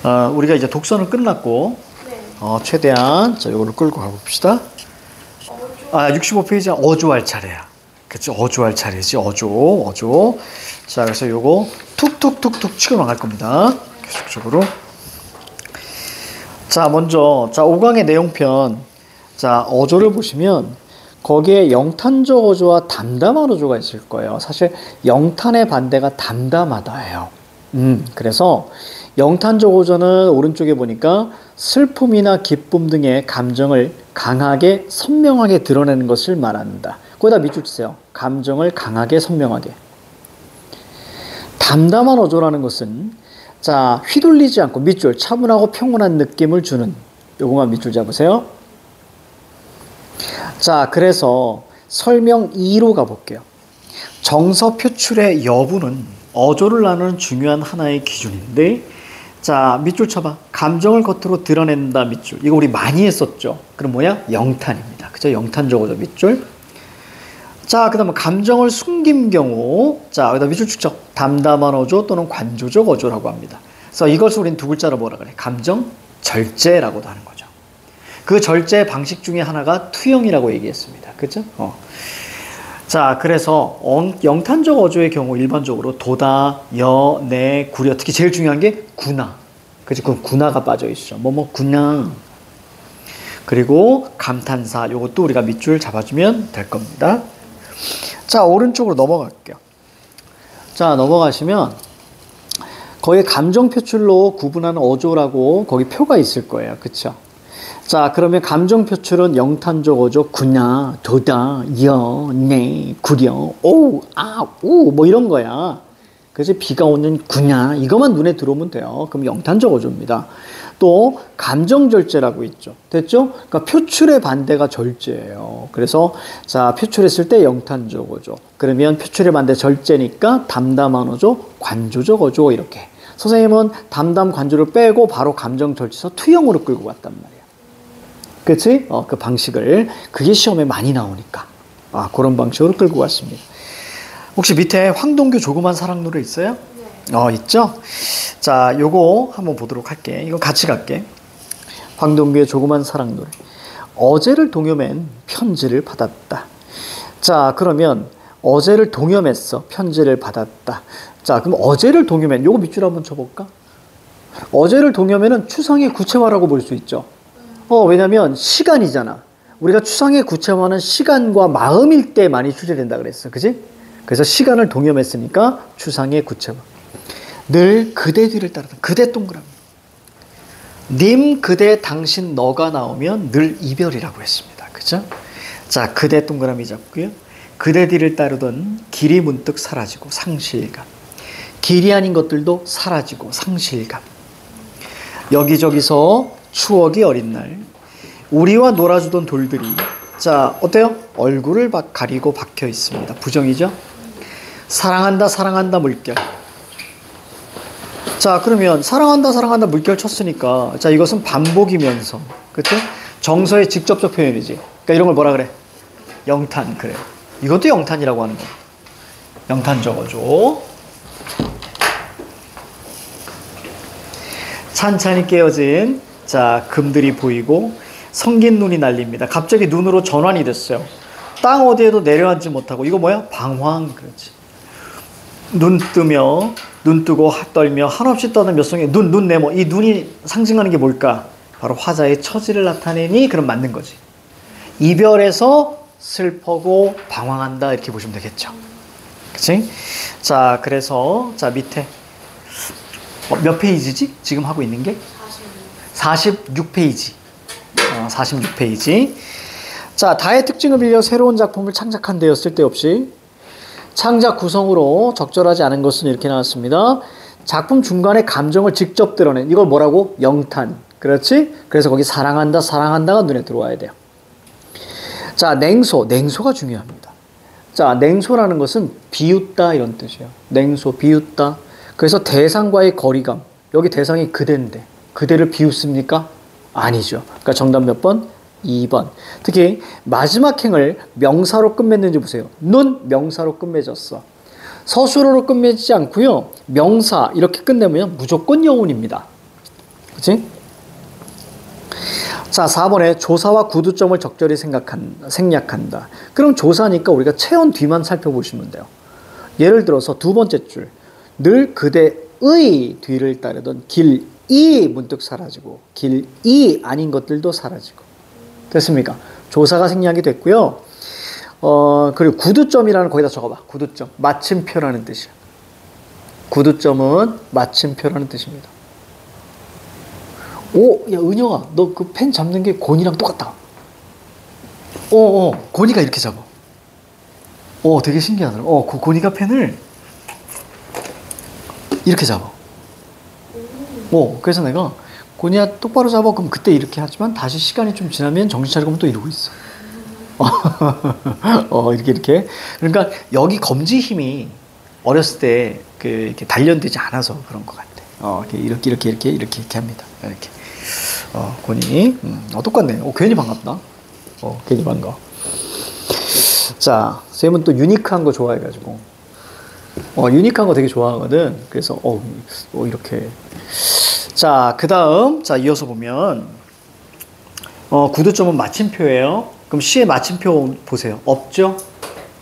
우리가 이제 독서는 끝났고, 최대한, 자, 요거를 끌고 가봅시다. 65페이지 어조할 차례야. 그치? 어조할 차례지. 어조. 자, 그래서 요거 툭툭툭툭 치고 나갈 겁니다. 계속적으로. 자, 먼저, 자, 5강의 내용편. 자, 어조를 보시면, 거기에 영탄적 어조와 담담한 어조가 있을 거예요. 사실, 영탄의 반대가 담담하다예요. 그래서, 영탄적 어조는 오른쪽에 보니까 슬픔이나 기쁨 등의 감정을 강하게 선명하게 드러내는 것을 말한다. 거기다 밑줄 치세요. 감정을 강하게 선명하게. 담담한 어조라는 것은 자, 휘둘리지 않고 밑줄 차분하고 평온한 느낌을 주는 요거만 밑줄 잡으세요. 자, 그래서 설명 2로 가볼게요. 정서 표출의 여부는 어조를 나누는 중요한 하나의 기준인데 자, 밑줄 쳐봐. 감정을 겉으로 드러낸다 밑줄. 이거 우리 많이 했었죠. 그럼 뭐야? 영탄입니다. 그죠? 영탄적 어조 밑줄. 자, 그 다음에 감정을 숨긴 경우. 자, 여기다 밑줄 축적. 담담한 어조 또는 관조적 어조라고 합니다. 그래서 이것을 우린 두 글자로 뭐라 그래? 감정 절제라고도 하는 거죠. 그 절제 방식 중에 하나가 투영이라고 얘기했습니다. 그죠? 자, 그래서 영탄적 어조의 경우 일반적으로 도다, 여, 내, 구려. 특히 제일 중요한 게 구나. 그죠? 그 구나가 빠져 있죠. 구나. 그리고 감탄사. 요것도 우리가 밑줄 잡아주면 될 겁니다. 자, 오른쪽으로 넘어갈게요. 자, 넘어가시면 거기에 감정 표출로 구분하는 어조라고 거기 표가 있을 거예요. 그쵸? 자, 그러면 감정 표출은 영탄적 어조, 구나, 도다, 여, 내, 구려, 오, 아, 우, 뭐 이런 거야. 그래서 비가 오는 구나, 이것만 눈에 들어오면 돼요. 그럼 영탄적 어조입니다. 또 감정 절제라고 있죠. 됐죠? 그러니까 표출의 반대가 절제예요. 그래서 자, 표출했을 때 영탄적 어조. 그러면 표출의 반대 절제니까 담담한 어조, 관조적 어조 이렇게. 선생님은 담담 관조를 빼고 바로 감정 절제에서 투영으로 끌고 갔단 말이야. 그치? 그 방식을. 그게 시험에 많이 나오니까. 그런 방식으로 끌고 갔습니다. 혹시 밑에 황동규 조그만 사랑 노래 있어요? 네. 있죠? 자, 요거 한번 보도록 할게. 이거 같이 갈게. 황동규의 조그만 사랑 노래. 어제를 동여맨 편지를 받았다. 자, 그러면 어제를 동여맸어. 편지를 받았다. 자, 그럼 어제를 동여맨. 요거 밑줄 한번 쳐볼까? 어제를 동여맨은 추상의 구체화라고 볼 수 있죠. 왜냐면 시간이잖아. 우리가 추상의 구체화는 시간과 마음일 때 많이 출제된다 그랬어. 그지? 그래서 시간을 동여맸으니까 추상의 구체화. 늘 그대 뒤를 따르던 그대 동그라미. 님, 그대, 당신, 너가 나오면 늘 이별이라고 했습니다. 그죠? 자, 그대 동그라미 잡고요. 그대 뒤를 따르던 길이 문득 사라지고 상실감. 길이 아닌 것들도 사라지고 상실감. 여기저기서 추억이 어린 날 우리와 놀아주던 돌들이 자, 어때요? 얼굴을 가리고 박혀 있습니다. 부정이죠? 사랑한다 사랑한다 물결. 자, 그러면 사랑한다 사랑한다 물결 쳤으니까 자, 이것은 반복이면서 그렇죠? 정서의 직접적 표현이지. 그러니까 이런 걸 뭐라 그래? 영탄. 그래. 이것도 영탄이라고 하는 거야. 영탄적 어조. 찬찬히 깨어진 자, 금들이 보이고 성긴 눈이 날립니다. 갑자기 눈으로 전환이 됐어요. 땅 어디에도 내려앉지 못하고 이거 뭐야? 방황. 그렇지. 눈 뜨며 눈 뜨고 떨며 한없이 떠는 몇 송이 눈 네모. 이 눈이 상징하는 게 뭘까? 바로 화자의 처지를 나타내니 그럼 맞는 거지. 이별에서 슬퍼고 방황한다 이렇게 보시면 되겠죠. 그치? 자, 그래서 자, 밑에 몇 페이지지? 지금 하고 있는 게? 46페이지. 46페이지. 자, 다의 특징을 빌려 새로운 작품을 창작한대요. 쓸데없이. 창작 구성으로 적절하지 않은 것은 이렇게 나왔습니다. 작품 중간에 감정을 직접 드러낸 이걸 뭐라고? 영탄. 그렇지? 그래서 거기 사랑한다 사랑한다가 눈에 들어와야 돼요. 자, 냉소가 중요합니다. 자, 냉소라는 것은 비웃다 이런 뜻이에요. 냉소, 비웃다. 그래서 대상과의 거리감. 여기 대상이 그대인데 그대를 비웃습니까? 아니죠. 그러니까 정답 몇 번? 2번. 특히 마지막 행을 명사로 끝맺는지 보세요. 눈 명사로 끝맺었어. 서술어로 끝맺지 않고요. 명사 이렇게 끝내면 무조건 여운입니다. 그치? 자, 4번에 조사와 구두점을 적절히 생략한다. 그럼 조사니까 우리가 체온 뒤만 살펴보시면 돼요. 예를 들어서 두 번째 줄. 늘 그대의 뒤를 따르던 길이 문득 사라지고 길이 아닌 것들도 사라지고. 됐습니까? 조사가 생략이 됐고요. 그리고 구두점이라는 거기다 적어봐. 구두점. 마침표라는 뜻이야. 구두점은 마침표라는 뜻입니다. 오, 야, 은영아, 너 그 펜 잡는 게 곤이랑 똑같다. 곤이가 이렇게 잡아. 되게 신기하더라. 곤이가 펜을 이렇게 잡아. 그래서 내가 곤이야 똑바로 잡아. 그럼 그때 이렇게 하지만 다시 시간이 좀 지나면 정신 차리고 또 이러고 있어. 이렇게. 그러니까 여기 검지 힘이 어렸을 때 이렇게 단련되지 않아서 그런 것 같아. 이렇게 합니다. 이렇게. 곤이. 똑같네. 괜히 반갑다. 괜히 반가워. 자, 쌤은 또 유니크한 거 좋아해가지고. 유니크한 거 되게 좋아하거든. 그래서, 이렇게. 자, 그 다음, 자, 이어서 보면, 구두점은 마침표예요. 그럼 시의 마침표 보세요. 없죠?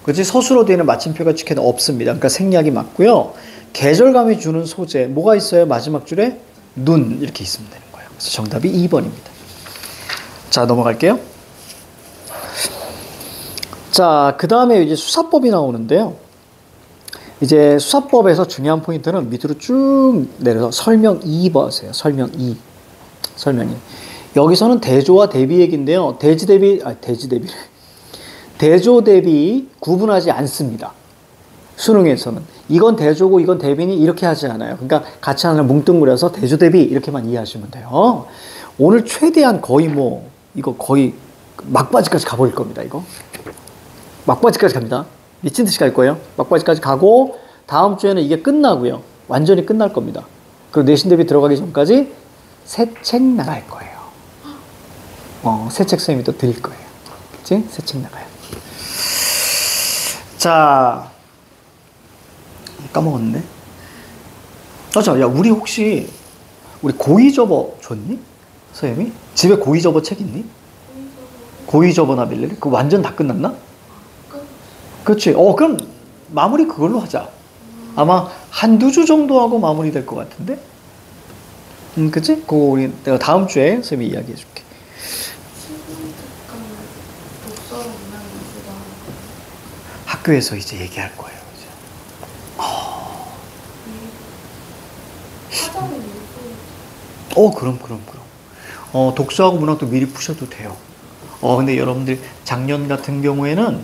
그치? 서술어 뒤에는 마침표가 찍혀도 없습니다. 그러니까 생략이 맞고요. 계절감이 주는 소재, 뭐가 있어요? 마지막 줄에 눈, 이렇게 있으면 되는 거예요. 그래서 정답이 2번입니다. 자, 넘어갈게요. 자, 그 다음에 이제 수사법이 나오는데요. 이제 수사법에서 중요한 포인트는 밑으로 쭉 내려서 설명 2 보세요. 설명 2. 여기서는 대조와 대비 얘기인데요. 대조 대비 구분하지 않습니다. 수능에서는. 이건 대조고 이건 대비니 이렇게 하지 않아요. 그러니까 같이 하나 뭉뚱그려서 대조 대비 이렇게만 이해하시면 돼요. 오늘 최대한 거의 이거 거의 막바지까지 가버릴 겁니다. 이거. 막바지까지 갑니다. 미친 듯이 갈 거예요. 막바지까지 가고 다음 주에는 이게 끝나고요. 완전히 끝날 겁니다. 그리고 내신 대비 들어가기 전까지 새 책 나갈 거예요. 새 책 쌤이 또 드릴 거예요. 그치? 새 책 나가요. 자, 까먹었네. 야, 우리 혹시 고의 접어 줬니? 선생님이? 집에 고의 접어 책 있니? 고의 접어나 빌릴래? 그거 완전 다 끝났나? 그렇지. 그럼 마무리 그걸로 하자. 아마 한두 주 정도 하고 마무리 될 것 같은데? 그치? 그거 내가 다음 주에 선생님이 이야기해 줄게. 학교에서 이제 얘기할 거예요. 이제. 그럼. 독서하고 문학도 미리 푸셔도 돼요. 근데 여러분들 작년 같은 경우에는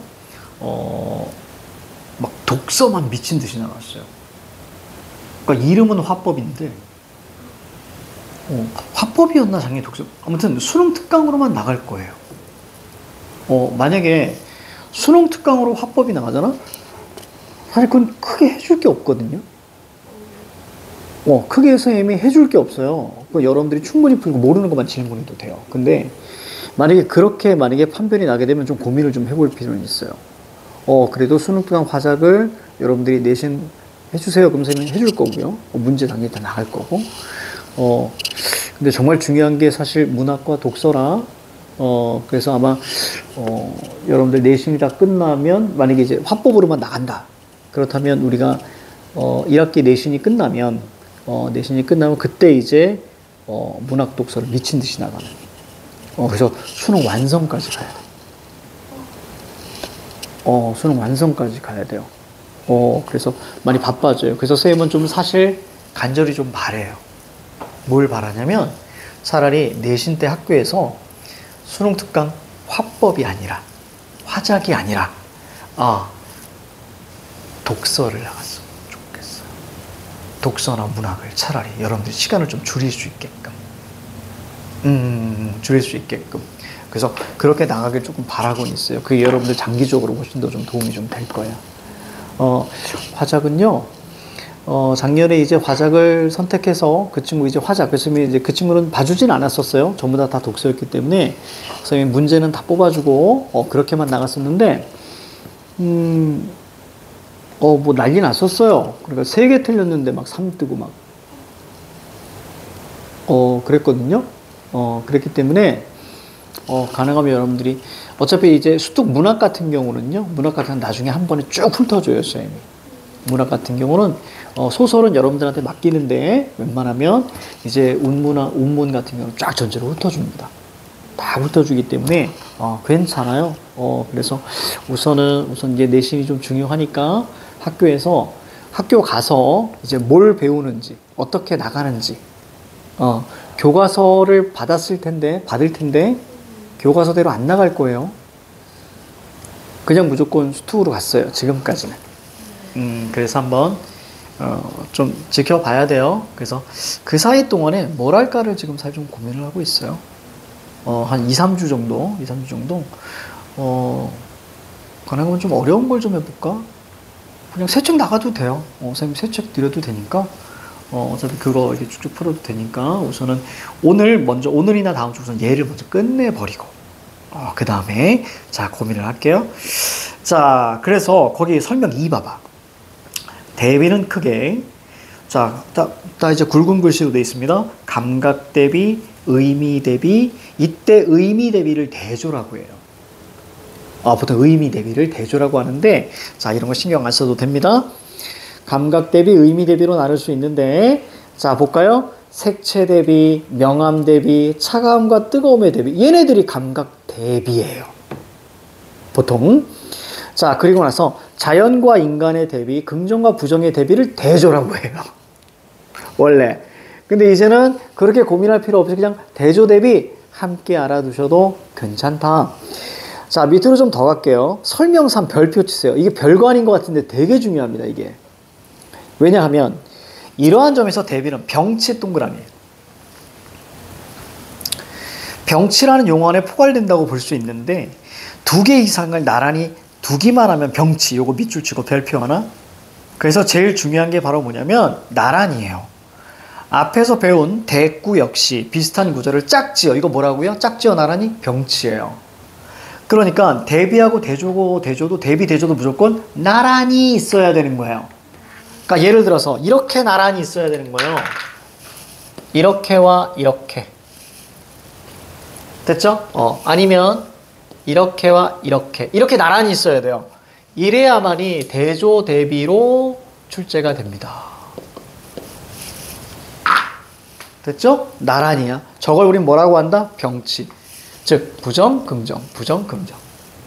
막 독서만 미친 듯이 나왔어요. 그러니까 이름은 화법인데, 화법이었나 작년 독서. 아무튼 수능 특강으로만 나갈 거예요. 만약에 수능 특강으로 화법이 나가잖아? 사실 그건 크게 해줄 게 없거든요. 크게 선생님이 해줄 게 없어요. 여러분들이 충분히 풀고 모르는 것만 질문해도 돼요. 근데 그렇게 판별이 나게 되면 좀 고민을 좀 해볼 필요는 있어요. 그래도 수능 특강 화작을 여러분들이 내신 해주세요. 그럼 선생님이 해줄 거고요. 문제 당연히 다 나갈 거고. 근데 정말 중요한 게 사실 문학과 독서라. 그래서 아마 여러분들 내신이 다 끝나면 만약에 이제 화법으로만 나간다. 그렇다면 우리가 1학기 내신이 끝나면 그때 이제 문학 독서를 미친 듯이 나가는. 그래서 수능 완성까지 가야 돼. 수능 완성까지 가야 돼요. 그래서 많이 바빠져요. 그래서 선생님은 좀 사실 간절히 좀 바래요. 뭘 바라냐면 차라리 내신 때 학교에서 수능 특강 화법이 아니라 화작이 아니라 독서를 나갔으면 좋겠어요. 독서나 문학을 차라리 여러분들이 시간을 좀 줄일 수 있게끔 그래서 그렇게 나가길 조금 바라고는 있어요. 그게 여러분들 장기적으로 훨씬 더 좀 도움이 좀 될 거예요. 화작은요, 작년에 이제 화작을 선택해서 그 친구 이제 화작, 그래서 이제 그 친구는 봐주진 않았었어요. 전부 다 독서였기 때문에. 그래서 문제는 다 뽑아주고, 그렇게만 나갔었는데, 뭐 난리 났었어요. 그러니까 3개 틀렸는데 막 3 뜨고 막. 그랬거든요. 그랬기 때문에 가능하면 여러분들이 어차피 이제 수특 문학 같은 경우는요. 문학 같은 경우는 나중에 한 번에 쭉 훑어줘요, 쌤이. 문학 같은 경우는 소설은 여러분들한테 맡기는데 웬만하면 이제 운문 같은 경우는 쫙 전체로 훑어줍니다. 다 훑어주기 때문에 괜찮아요. 그래서 우선 이제 내신이 좀 중요하니까 학교 가서 이제 뭘 배우는지 어떻게 나가는지 교과서를 받을 텐데 교과서대로 안 나갈 거예요. 그냥 무조건 수특으로 갔어요. 지금까지는. 그래서 한번 좀 지켜봐야 돼요. 그래서 그 사이 동안에 뭘 할까를 지금 사실 좀 고민을 하고 있어요. 한 2, 3주 정도, 가능하면 좀 어려운 걸 좀 해볼까? 그냥 새 책 나가도 돼요. 선생님 새 책 드려도 되니까, 어차피 그거 이렇게 쭉쭉 풀어도 되니까, 우선은 오늘이나 다음 주 우선 얘를 먼저 끝내버리고, 그 다음에, 자, 고민을 할게요. 자, 그래서 거기 설명 2 봐봐. 대비는 크게, 자, 다 이제 굵은 글씨로 되어 있습니다. 감각 대비, 의미 대비, 이때 의미 대비를 대조라고 해요. 보통 의미 대비를 대조라고 하는데, 자, 이런 거 신경 안 써도 됩니다. 감각 대비, 의미 대비로 나눌 수 있는데, 자, 볼까요? 색채 대비, 명암 대비, 차가움과 뜨거움의 대비. 얘네들이 감각 대비예요. 보통. 자, 그리고 나서 자연과 인간의 대비, 긍정과 부정의 대비를 대조라고 해요. 원래. 근데 이제는 그렇게 고민할 필요 없이 그냥 대조 대비 함께 알아두셔도 괜찮다. 자, 밑으로 좀 더 갈게요. 설명상 별표 치세요. 이게 별거 아닌 것 같은데 되게 중요합니다, 이게. 왜냐하면 이러한 점에서 대비는 병치 동그라미. 병치라는 용어 안에 포괄된다고 볼 수 있는데 2개 이상을 나란히 두기만 하면 병치, 요거 밑줄 치고 별표 하나. 그래서 제일 중요한 게 바로 뭐냐면 나란히예요. 앞에서 배운 대구 역시 비슷한 구절을 짝지어. 이거 뭐라고요? 짝지어 나란히 병치예요. 그러니까 대비하고 대조도 대비 대조도 무조건 나란히 있어야 되는 거예요. 그러니까 예를 들어서 이렇게 나란히 있어야 되는 거예요. 이렇게와 이렇게. 됐죠? 아니면 이렇게와 이렇게 나란히 있어야 돼요. 이래야만이 대조 대비로 출제가 됩니다. 됐죠? 나란히야. 저걸 우린 뭐라고 한다? 병치. 즉 부정, 긍정, 부정, 긍정.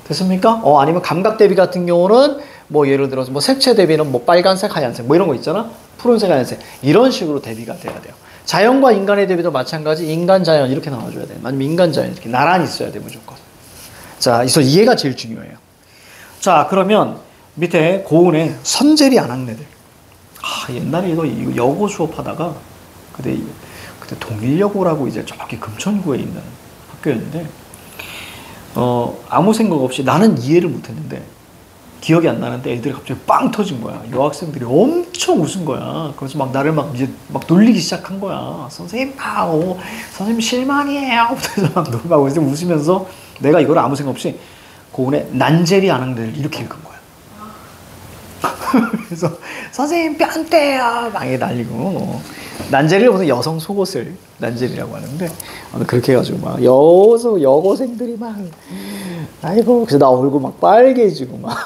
됐습니까? 아니면 감각 대비 같은 경우는 뭐 예를 들어서 뭐 색채 대비는 뭐 빨간색, 하얀색 뭐 이런 거 있잖아. 푸른색, 하얀색 이런 식으로 대비가 돼야 돼요. 자연과 인간의 대비도 마찬가지. 인간, 자연 이렇게 나와줘야 돼요. 아니면 인간, 자연 이렇게 나란히 있어야 돼 무조건. 자, 그래서 이해가 제일 중요해요. 자, 그러면 밑에 고운의 선재리 안학내들. 옛날에 이거 여고 수업하다가 그때 동일여고라고 이제 저기 금천구에 있는 학교였는데 아무 생각 없이 나는 이해를 못했는데 기억이 안 나는데 애들이 갑자기 빵 터진 거야. 여학생들이 엄청 웃은 거야. 그래서 막 나를 막 놀리기 시작한 거야. 선생님, 선생님 실망이에요. 그래서 막 웃으면서 내가 이걸 아무 생각 없이 고운의 난제리 안학내들 이렇게 읽은 거야. 그래서 선생님 뺨때요 막 날리고 난제리를 보통 여성 속옷을 난제리라고 하는데 그렇게 해가지고 막 여고생들이 막 아이고 그래서 나 얼굴 막 빨개지고 막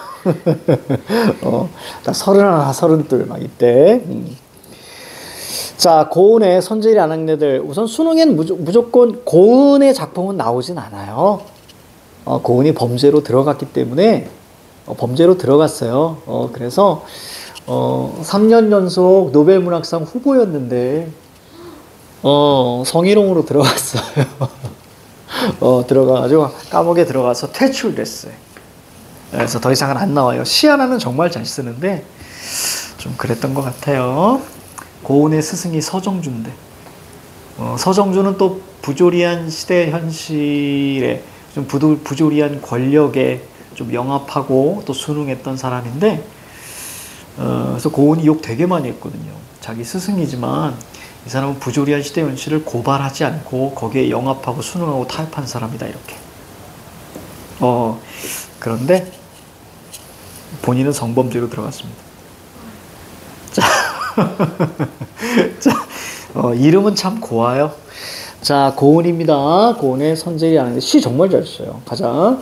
나 31, 32 막 이때. 자, 고은의 선제리 안학내들. 우선 수능엔 무조건 고은의 작품은 나오진 않아요. 고은이 범죄로 들어갔기 때문에 범죄로 들어갔어요. 그래서 3년 연속 노벨문학상 후보였는데 성희롱으로 들어갔어요. 들어가가지고 감옥에 들어가서 퇴출됐어요. 그래서 더 이상은 안 나와요. 시 하나는 정말 잘 쓰는데 좀 그랬던 것 같아요. 고은의 스승이 서정주인데 서정주는 또 부조리한 시대 현실에 좀 부조리한 권력에 좀 영합하고 또 순응했던 사람인데 그래서 고은이 욕 되게 많이 했거든요. 자기 스승이지만 이 사람은 부조리한 시대 현실을 고발하지 않고 거기에 영합하고 순응하고 타협한 사람이다 이렇게. 그런데 본인은 성범죄로 들어갔습니다. 자, 자 이름은 참 고와요. 자, 고은입니다. 고은의 선제일이 아는데 시 정말 잘 써요. 가자.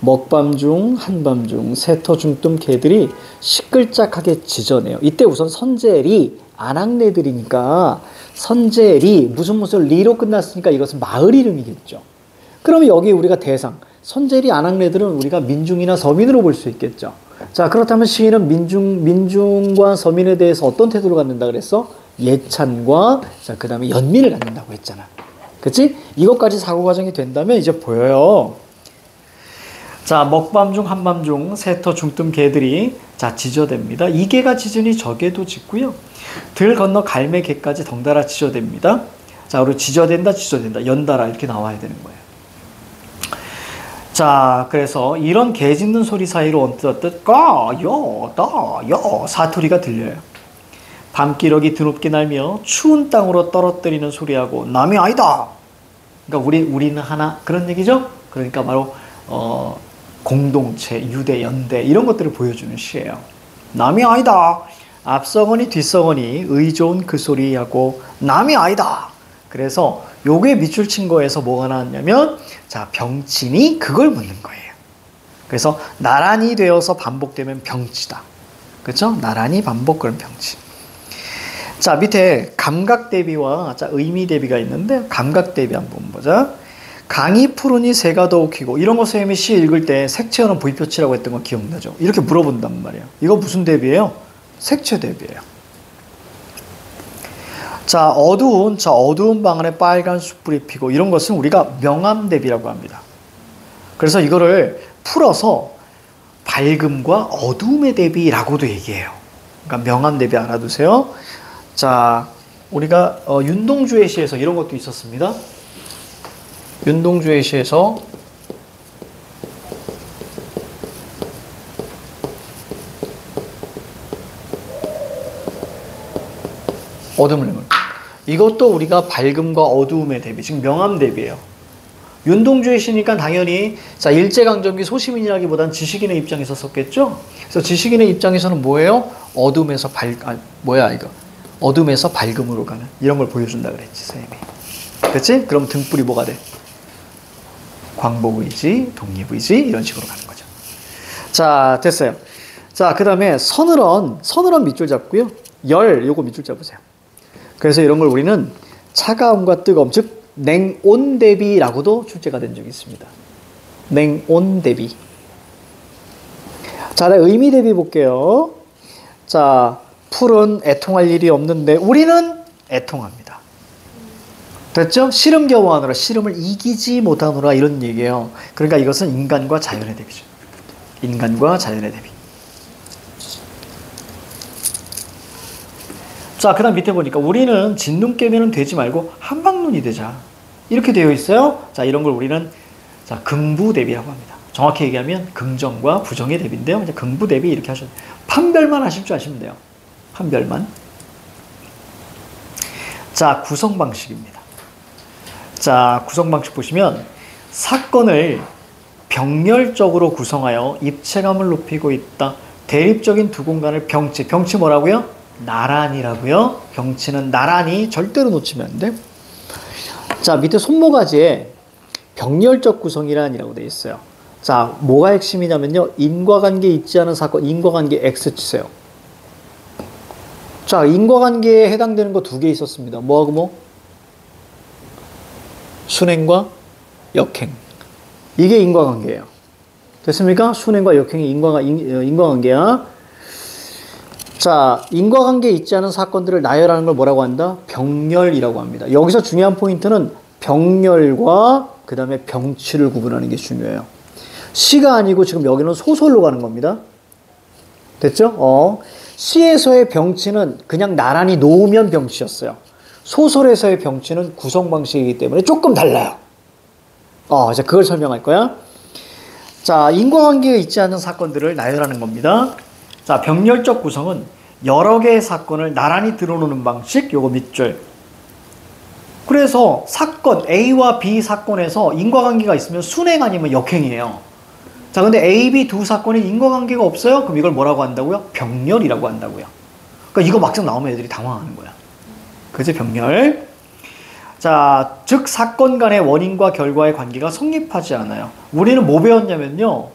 먹밤중 한밤중 새터 중뜸 개들이 시끌짝하게 짖어내요. 이때 우선 선제리 안악내들이니까 선제리 무슨 리로 끝났으니까 이것은 마을 이름이겠죠. 그러면 여기 우리가 대상 선제리 안악내들은 우리가 민중이나 서민으로 볼 수 있겠죠. 자, 그렇다면 시인은 민중과 서민에 대해서 어떤 태도를 갖는다 그랬어? 예찬과 자, 그다음에 연민을 갖는다고 했잖아. 그치? 이것까지 사고 과정이 된다면 이제 보여요. 자, 먹밤중 한밤중 새터 중뜸 개들이 자 짖어댑니다. 이 개가 짖으니 저 개도 짖고요. 들 건너 갈매 개까지 덩달아 짖어댑니다. 자, 그리고 짖어댄다 연달아 이렇게 나와야 되는 거예요. 자, 그래서 이런 개 짖는 소리 사이로 언뜻 까요 따요 사투리가 들려요. 밤기러기 드높게 날며 추운 땅으로 떨어뜨리는 소리하고 남이 아니다. 그러니까 우리는 하나 그런 얘기죠. 그러니까 바로 공동체, 유대, 연대 이런 것들을 보여주는 시예요. 남이 아니다. 앞서거니 뒤서거니 의 좋은 그 소리하고 남이 아니다. 그래서 요게 밑줄 친 거에서 뭐가 나왔냐면 자, 병친이 그걸 묻는 거예요. 그래서 나란히 되어서 반복되면 병치다. 그렇죠? 나란히 반복 그런 병치. 자, 밑에 감각 대비와 자, 의미 대비가 있는데 감각 대비 한번 보자. 강이 푸르니 새가 더 웃기고 이런 거 선생님이 시 읽을 때 색채어는 부위표치라고 했던 거 기억나죠? 이렇게 물어본단 말이에요. 이거 무슨 대비예요? 색채 대비예요. 자, 어두운 방 안에 빨간 숯불이 피고 이런 것은 우리가 명암 대비라고 합니다. 그래서 이거를 풀어서 밝음과 어두움의 대비라고도 얘기해요. 그러니까 명암 대비 알아두세요. 자, 우리가 윤동주의 시에서 이런 것도 있었습니다. 윤동주의 시에서 어둠을 내는 이것도 우리가 밝음과 어두움의 대비, 즉 명암 대비예요. 윤동주의 시니까 당연히 자, 일제강점기 소시민이라기보단 지식인의 입장에서 썼겠죠. 그래서 지식인의 입장에서는 뭐예요? 어둠에서 어둠에서 밝음으로 가는 이런 걸 보여준다 그랬지 선생님이. 그렇지? 그럼 등불이 뭐가 돼? 광복의지, 독립의지 이런 식으로 가는 거죠. 자, 됐어요. 자, 그 다음에 서늘한 밑줄 잡고요. 요거 밑줄 잡으세요. 그래서 이런 걸 우리는 차가움과 뜨거움, 즉 냉온 대비라고도 출제가 된 적이 있습니다. 냉온 대비. 자, 의미 대비 볼게요. 자, 풀은 애통할 일이 없는데 우리는 애통합니다. 됐죠? 씨름 겨워하노라, 씨름을 이기지 못하노라 이런 얘기예요. 그러니까 이것은 인간과 자연의 대비죠. 인간과 자연의 대비. 자, 그 다음 밑에 보니까 우리는 진눈 깨면 되지 말고 한방눈이 되자. 이렇게 되어 있어요. 자, 이런 걸 우리는 자, 긍부 대비라고 합니다. 정확히 얘기하면 긍정과 부정의 대비인데요. 이제 긍부 대비 이렇게 하셔도 돼요. 판별만 하실 줄 아시면 돼요. 판별만. 자, 구성 방식입니다. 자, 구성 방식 보시면 사건을 병렬적으로 구성하여 입체감을 높이고 있다. 대립적인 두 공간을 병치 뭐라고요? 나란히라고요. 병치는 나란히 절대로 놓치면 안 돼. 자, 밑에 손모가지에 병렬적 구성이란이라고 되어 있어요. 자, 뭐가 핵심이냐면요. 인과관계 있지 않은 사건, 인과관계 X 치세요. 자, 인과관계에 해당되는 거 두 개 있었습니다. 뭐하고 뭐? 순행과 역행. 이게 인과관계예요. 됐습니까? 순행과 역행이 인과관계야. 자, 인과관계에 있지 않은 사건들을 나열하는 걸 뭐라고 한다? 병렬이라고 합니다. 여기서 중요한 포인트는 병렬과 그 다음에 병치를 구분하는 게 중요해요. 시가 아니고 지금 여기는 소설로 가는 겁니다. 됐죠? 시에서의 병치는 그냥 나란히 놓으면 병치였어요. 소설에서의 병치는 구성 방식이기 때문에 조금 달라요. 이제 그걸 설명할 거야. 자, 인과관계가 있지 않은 사건들을 나열하는 겁니다. 자, 병렬적 구성은 여러 개의 사건을 나란히 들어놓는 방식, 요거 밑줄. 그래서 사건, A와 B 사건에서 인과관계가 있으면 순행 아니면 역행이에요. 자, 근데 A, B 두 사건에 인과관계가 없어요? 그럼 이걸 뭐라고 한다고요? 병렬이라고 한다고요. 그러니까 이거 막상 나오면 애들이 당황하는 거야. 그죠? 병렬. 자, 즉 사건 간의 원인과 결과의 관계가 성립하지 않아요. 우리는 뭐 배웠냐면요.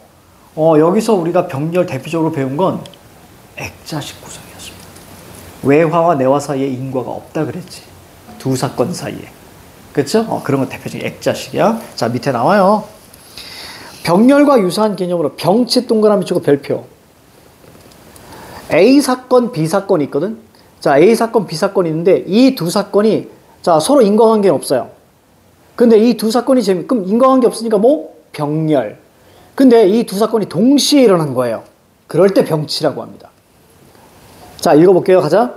여기서 우리가 병렬 대표적으로 배운 건 액자식 구성이었습니다. 외화와 내화 사이에 인과가 없다 그랬지. 두 사건 사이에. 그렇죠? 그런 건 대표적인 액자식이야. 자, 밑에 나와요. 병렬과 유사한 개념으로 병치 동그라미 치고 별표. A 사건, B 사건이 있거든. 자, A 사건, B 사건이 있는데 이 두 사건이 자, 서로 인과관계는 없어요. 근데 이 두 사건이 그럼 인과관계 없으니까 뭐? 병렬. 근데 이 두 사건이 동시에 일어난 거예요. 그럴 때 병치라고 합니다. 자, 읽어볼게요. 가자.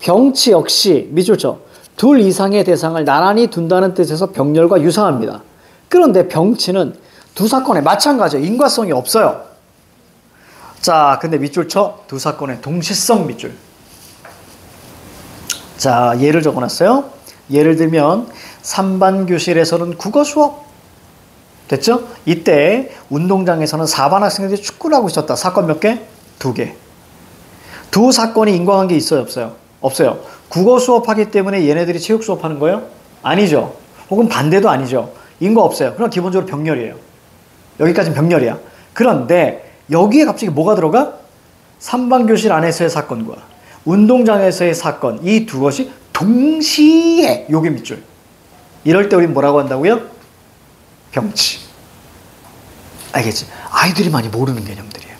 병치 역시 밑줄 쳐. 둘 이상의 대상을 나란히 둔다는 뜻에서 병렬과 유사합니다. 그런데 병치는 두 사건에 마찬가지예요. 인과성이 없어요. 자, 근데 밑줄 쳐. 두 사건의 동시성 밑줄. 자, 예를 적어놨어요. 예를 들면 3반 교실에서는 국어 수업. 됐죠? 이때 운동장에서는 4반 학생들이 축구를 하고 있었다. 사건 몇 개? 2개. 두 사건이 인과관계 있어요? 없어요? 없어요. 국어 수업하기 때문에 얘네들이 체육 수업하는 거예요? 아니죠. 혹은 반대도 아니죠. 인과 없어요. 그럼 기본적으로 병렬이에요. 여기까지는 병렬이야. 그런데 여기에 갑자기 뭐가 들어가? 3반 교실 안에서의 사건과 운동장에서의 사건, 이 두 것이 동시에 요게 밑줄. 이럴 때 우린 뭐라고 한다고요? 병치. 알겠지? 아이들이 많이 모르는 개념들이에요.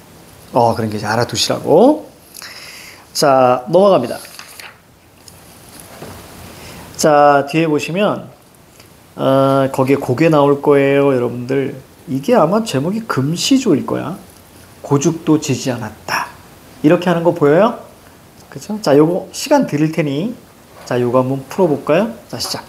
그런 게 이제 알아두시라고. 자, 넘어갑니다. 자, 뒤에 보시면 거기에 고개 나올 거예요, 여러분들. 이게 아마 제목이 금시조일 거야. 고죽도 지지 않았다. 이렇게 하는 거 보여요? 그쵸? 자, 요거 시간 드릴 테니 자, 요거 한번 풀어볼까요? 자, 시작.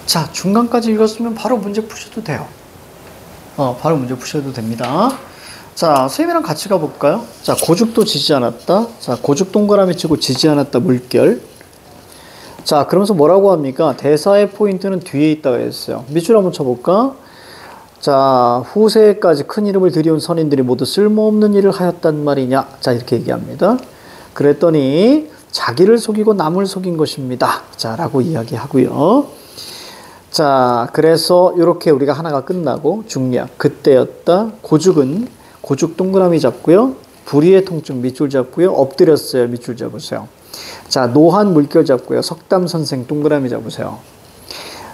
자, 중간까지 읽었으면 바로 문제 푸셔도 돼요. 바로 문제 푸셔도 됩니다. 자, 선생님이랑 같이 가볼까요? 자, 고죽도 지지 않았다. 자, 고죽 동그라미 치고 지지 않았다 물결. 자, 그러면서 뭐라고 합니까? 대사의 포인트는 뒤에 있다고 했어요. 밑줄 한번 쳐볼까? 자, 후세까지 큰 이름을 들여온 선인들이 모두 쓸모없는 일을 하였단 말이냐. 자, 이렇게 얘기합니다. 그랬더니 자기를 속이고 남을 속인 것입니다. 자, 라고 이야기하고요. 자, 그래서 이렇게 우리가 하나가 끝나고 중략, 그때였다. 고죽은 고죽 동그라미 잡고요. 불의의 통증 밑줄 잡고요. 엎드렸어요. 밑줄 잡으세요. 자, 노한 물결 잡고요. 석담 선생 동그라미 잡으세요.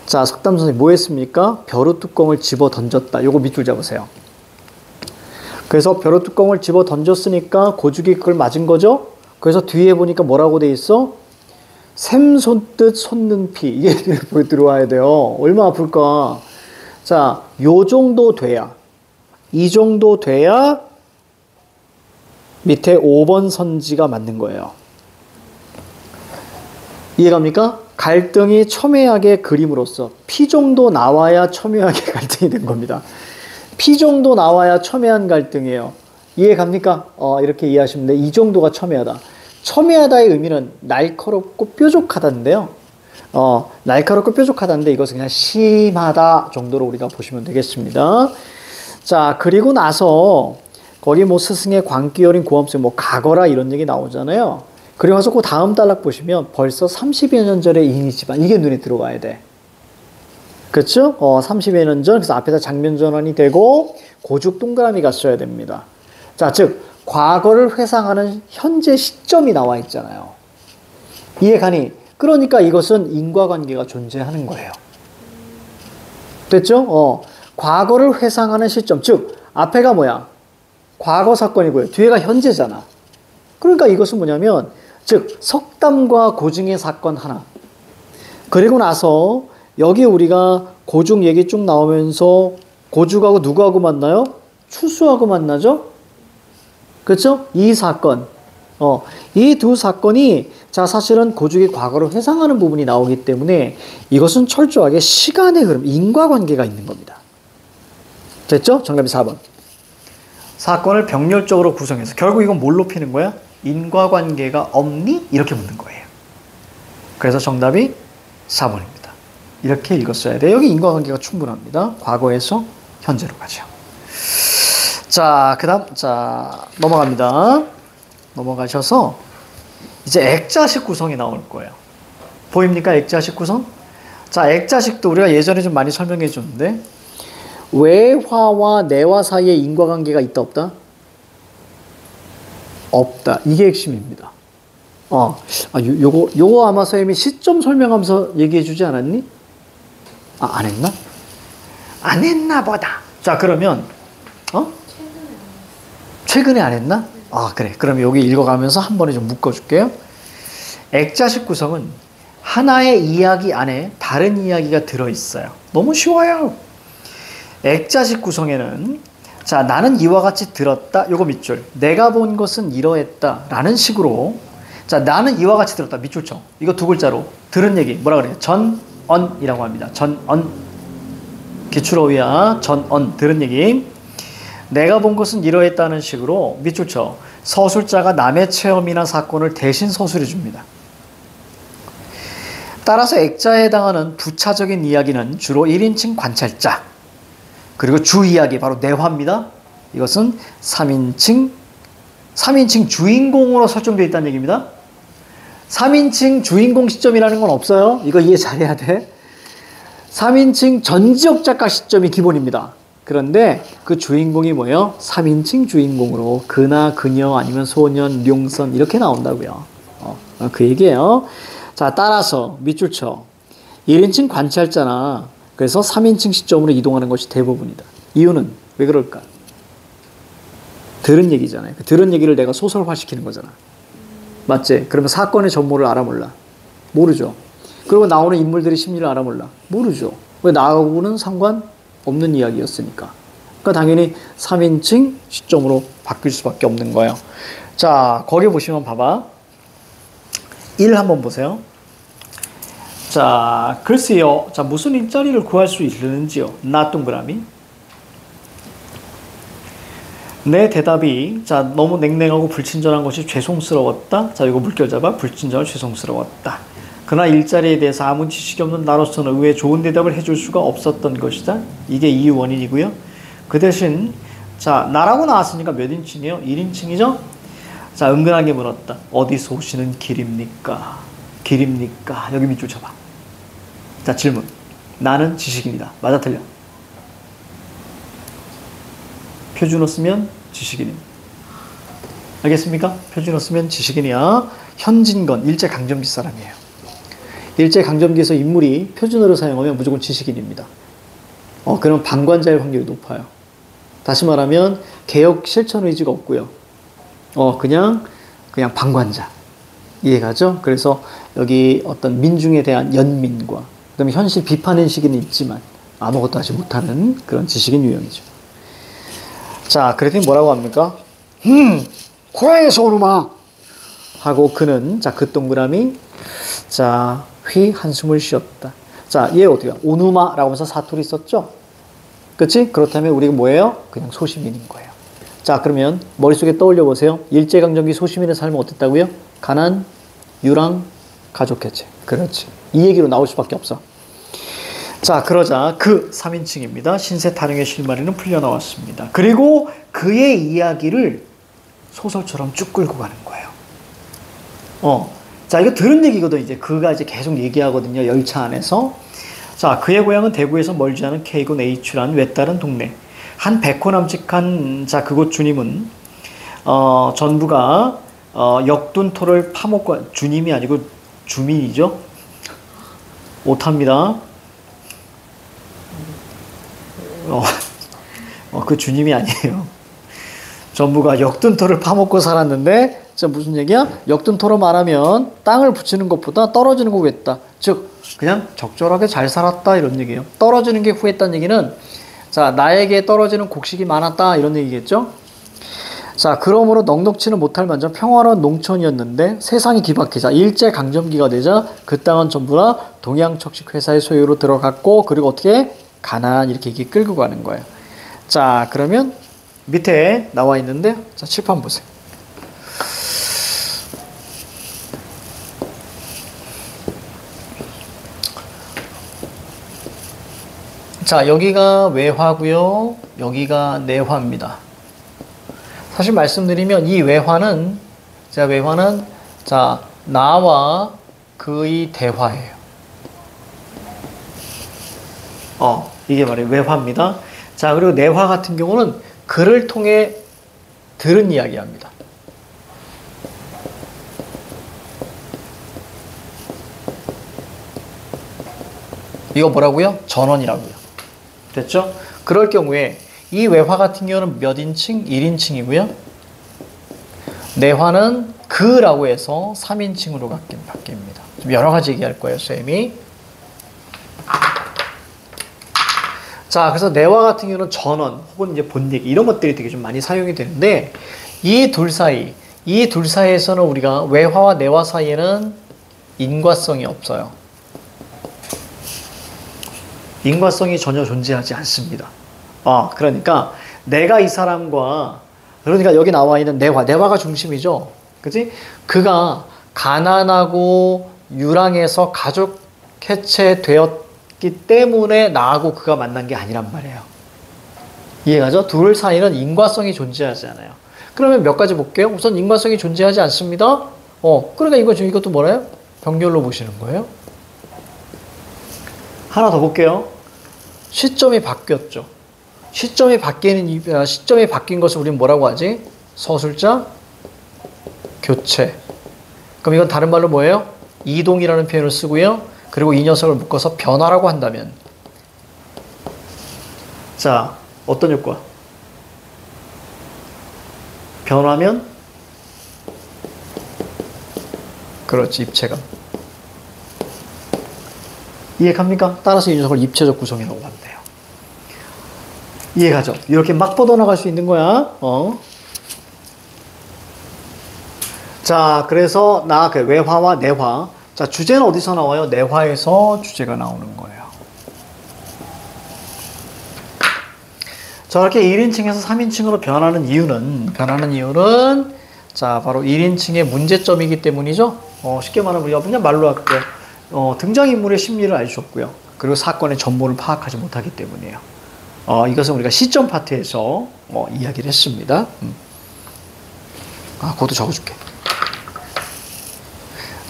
자, 석담 선생 뭐 했습니까? 벼루 뚜껑을 집어 던졌다. 요거 밑줄 잡으세요. 그래서 벼루 뚜껑을 집어 던졌으니까 고죽이 그걸 맞은 거죠? 그래서 뒤에 보니까 뭐라고 돼 있어? 샘솟듯 솟는 피. 이게 들어와야 돼요. 얼마나 아플까? 자, 요 정도 돼야, 이 정도 돼야 밑에 5번 선지가 맞는 거예요. 이해갑니까? 갈등이 첨예하게 그림으로써 피 정도 나와야 첨예하게 갈등이 된 겁니다. 피 정도 나와야 첨예한 갈등이에요. 이해갑니까? 이렇게 이해하시면 돼. 이 정도가 첨예하다. 첨예하다의 의미는 날카롭고 뾰족하다인데요. 날카롭고 뾰족하다인데 이것은 그냥 심하다 정도로 우리가 보시면 되겠습니다. 자, 그리고 나서 거기 뭐 스승의 광기 어린 고함소리 뭐 가거라 이런 얘기 나오잖아요. 그리고 나서 그 다음 단락 보시면 벌써 30여 년 전의 이니지만 이게 눈에 들어가야 돼. 그렇죠? 30여 년 전, 그래서 앞에서 장면 전환이 되고 고죽 동그라미가 써야 됩니다. 자, 즉 과거를 회상하는 현재 시점이 나와 있잖아요. 이해가니? 그러니까 이것은 인과관계가 존재하는 거예요. 됐죠? 과거를 회상하는 시점, 즉 앞에가 뭐야? 과거 사건이고요. 뒤에가 현재잖아. 그러니까 이것은 뭐냐면 즉 석담과 고증의 사건 하나. 그리고 나서 여기 우리가 고죽 얘기 쭉 나오면서 고죽하고 누구하고 만나요? 추수하고 만나죠? 그렇죠? 이 사건. 이 두 사건이 자 사실은 고죽이 과거를 회상하는 부분이 나오기 때문에 이것은 철저하게 시간의 흐름, 인과관계가 있는 겁니다. 됐죠? 정답이 4번. 사건을 병렬적으로 구성해서 결국 이건 뭘로 피는 거야? 인과관계가 없니? 이렇게 묻는 거예요. 그래서 정답이 4번입니다. 이렇게 읽었어야 돼요. 여기 인과관계가 충분합니다. 과거에서 현재로 가죠. 자, 그 다음, 자, 넘어갑니다. 넘어가셔서 이제 액자식 구성이 나올 거예요. 보입니까? 액자식 구성? 자, 액자식도 우리가 예전에 좀 많이 설명해 줬는데, 외화와 내화 사이에 인과관계가 있다, 없다? 없다. 이게 핵심입니다. 요거 아마 선생님이 시점 설명하면서 얘기해 주지 않았니? 안 했나? 안 했나 보다. 자, 그러면, 최근에 안 했나? 그래. 그럼 여기 읽어가면서 한 번에 좀 묶어줄게요. 액자식 구성은 하나의 이야기 안에 다른 이야기가 들어있어요. 너무 쉬워요. 액자식 구성에는 자, 나는 이와 같이 들었다. 요거 밑줄. 내가 본 것은 이러했다. 라는 식으로 자, 나는 이와 같이 들었다. 밑줄 쳐. 이거 두 글자로 들은 얘기. 뭐라 그래요? 전언이라고 합니다. 전언. 기출어휘야. 전언. 들은 얘기. 내가 본 것은 이러했다는 식으로 밑줄 쳐. 서술자가 남의 체험이나 사건을 대신 서술해 줍니다. 따라서 액자에 해당하는 부차적인 이야기는 주로 1인칭 관찰자. 그리고 주 이야기 바로 내화입니다. 이것은 3인칭 주인공으로 설정되어 있다는 얘기입니다. 3인칭 주인공 시점이라는 건 없어요. 이거 이해 잘해야 돼. 3인칭 전지적 작가 시점이 기본입니다. 그런데 그 주인공이 뭐예요? 3인칭 주인공으로 그나 그녀 아니면 소년, 룡선 이렇게 나온다고요. 그 얘기예요. 자, 따라서 밑줄 쳐. 1인칭 관찰자나 그래서 3인칭 시점으로 이동하는 것이 대부분이다. 이유는 왜 그럴까? 들은 얘기잖아요. 들은 얘기를 내가 소설화시키는 거잖아. 맞지? 그러면 사건의 전모를 알아 몰라? 모르죠. 그리고 나오는 인물들의 심리를 알아 몰라? 모르죠. 왜 나하고는 상관없는 이야기였으니까. 그러니까 당연히 3인칭 시점으로 바뀔 수밖에 없는 거예요. 자, 거기 보시면 봐봐. 1 한번 보세요. 자, 글쎄요. 자, 무슨 일자리를 구할 수 있는지요? 나 동그라미. 내 대답이 자 너무 냉랭하고 불친절한 것이 죄송스러웠다. 자, 이거 물결 잡아. 불친절 죄송스러웠다. 그러나 일자리에 대해서 아무 지식이 없는 나로서는 의외 좋은 대답을 해줄 수가 없었던 것이다. 이게 이유 원인이고요. 그 대신 자 나라고 나왔으니까 몇 인칭이에요? 1인칭이죠? 자, 은근하게 물었다. 어디서 오시는 길입니까? 길입니까? 여기 밑줄 쳐봐. 자, 질문. 나는 지식인이다. 맞아, 틀려? 표준어 쓰면 지식인입니다. 알겠습니까? 표준어 쓰면 지식인이야. 현진건, 일제강점기 사람이에요. 일제강점기에서 인물이 표준어를 사용하면 무조건 지식인입니다. 그럼 방관자일 확률이 높아요. 다시 말하면 개혁 실천 의지가 없고요. 그냥 방관자. 이해가죠? 그래서 여기 어떤 민중에 대한 연민과 그다음에 현실 비판 인식은 있지만 아무것도 하지 못하는 그런 지식인 유형이죠. 자, 그랬더니 뭐라고 합니까? 고향에서 오누마 하고 그는 자, 그 동그라미 자, 휘 한숨을 쉬었다. 자, 얘 어떻게 오누마라고 하면서 사투리 썼죠? 그치? 그렇다면 우리가 뭐예요? 그냥 소시민인 거예요. 자, 그러면 머릿속에 떠올려 보세요. 일제강점기 소시민의 삶은 어땠다고요? 가난, 유랑, 가족해체. 그렇지. 이 얘기로 나올 수밖에 없어. 자, 그러자 그 3인칭입니다. 신세 타령의 실마리는 풀려나왔습니다. 그리고 그의 이야기를 소설처럼 쭉 끌고 가는 거예요. 자, 이거 들은 얘기거든. 이제 그가 이제 계속 얘기하거든요. 열차 안에서. 자, 그의 고향은 대구에서 멀지 않은 K군 H라는 외다른 동네. 한 100호 남짓한 자, 그곳 주님은 전부가 역둔토를 파먹고 주님이 아니고 주민이죠. 오탑니다. 그 주님이 아니에요. 전부가 역둔토를 파먹고 살았는데, 자, 무슨 얘기야? 역둔토로 말하면 땅을 붙이는 것보다 떨어지는 거 후했다. 즉, 그냥 적절하게 잘 살았다 이런 얘기예요. 떨어지는 게 후했다는 얘기는 자, 나에게 떨어지는 곡식이 많았다 이런 얘기겠죠. 자, 그러므로 넉넉지는 못할 만큼 평화로운 농촌이었는데 세상이 기박해자 일제강점기가 되자 그 땅은 전부 다 동양척식회사의 소유로 들어갔고 그리고 어떻게 가난 이렇게 끌고 가는 거예요. 자, 그러면 밑에 나와 있는데 자, 칠판 보세요. 자, 여기가 외화고요. 여기가 내화입니다. 사실 말씀드리면 이 외화는 자, 나와 그의 대화예요. 이게 말이에요. 외화입니다. 자, 그리고 내화 같은 경우는 글을 통해 들은 이야기합니다. 이거 뭐라고요? 전원이라고요. 됐죠? 그럴 경우에 이 외화 같은 경우는 몇 인칭? 1인칭이고요. 내화는 그라고 해서 3인칭으로 바뀝니다. 좀 여러 가지 얘기할 거예요, 쌤이. 자, 그래서 내화 같은 경우는 전원 혹은 이제 본얘기 이런 것들이 되게 좀 많이 사용이 되는데 이 둘 사이에서는 우리가 외화와 내화 사이에는 인과성이 없어요. 인과성이 전혀 존재하지 않습니다. 그러니까 내가 이 사람과 그러니까 여기 나와 있는 내화가 중심이죠. 그치? 그가 가난하고 유랑해서 가족 해체되었기 때문에 나하고 그가 만난 게 아니란 말이에요. 이해가죠? 둘 사이는 인과성이 존재하지 않아요. 그러면 몇 가지 볼게요. 우선 인과성이 존재하지 않습니다. 그러니까 이것도 뭐래요? 병렬로 보시는 거예요. 하나 더 볼게요. 시점이 바뀌었죠. 시점이 바뀐 것을 우리는 뭐라고 하지? 서술자 교체. 그럼 이건 다른 말로 뭐예요? 이동이라는 표현을 쓰고요. 그리고 이 녀석을 묶어서 변화라고 한다면 자, 어떤 효과? 변화면 그렇지, 입체감. 이해갑니까? 따라서 이 녀석을 입체적 구성이라고 하면 돼요. 이해가죠? 이렇게 막 뻗어나갈 수 있는 거야. 자, 그래서 외화와 내화. 자, 주제는 어디서 나와요? 내화에서 주제가 나오는 거예요. 저렇게 1인칭에서 3인칭으로 변하는 이유는 자, 바로 1인칭의 문제점이기 때문이죠. 쉽게 말하면 우리가 그냥 말로 할게요. 등장인물의 심리를 알 수 없고요. 그리고 사건의 전모를 파악하지 못하기 때문이에요. 이것은 우리가 시점 파트에서 이야기를 했습니다. 그것도 적어줄게.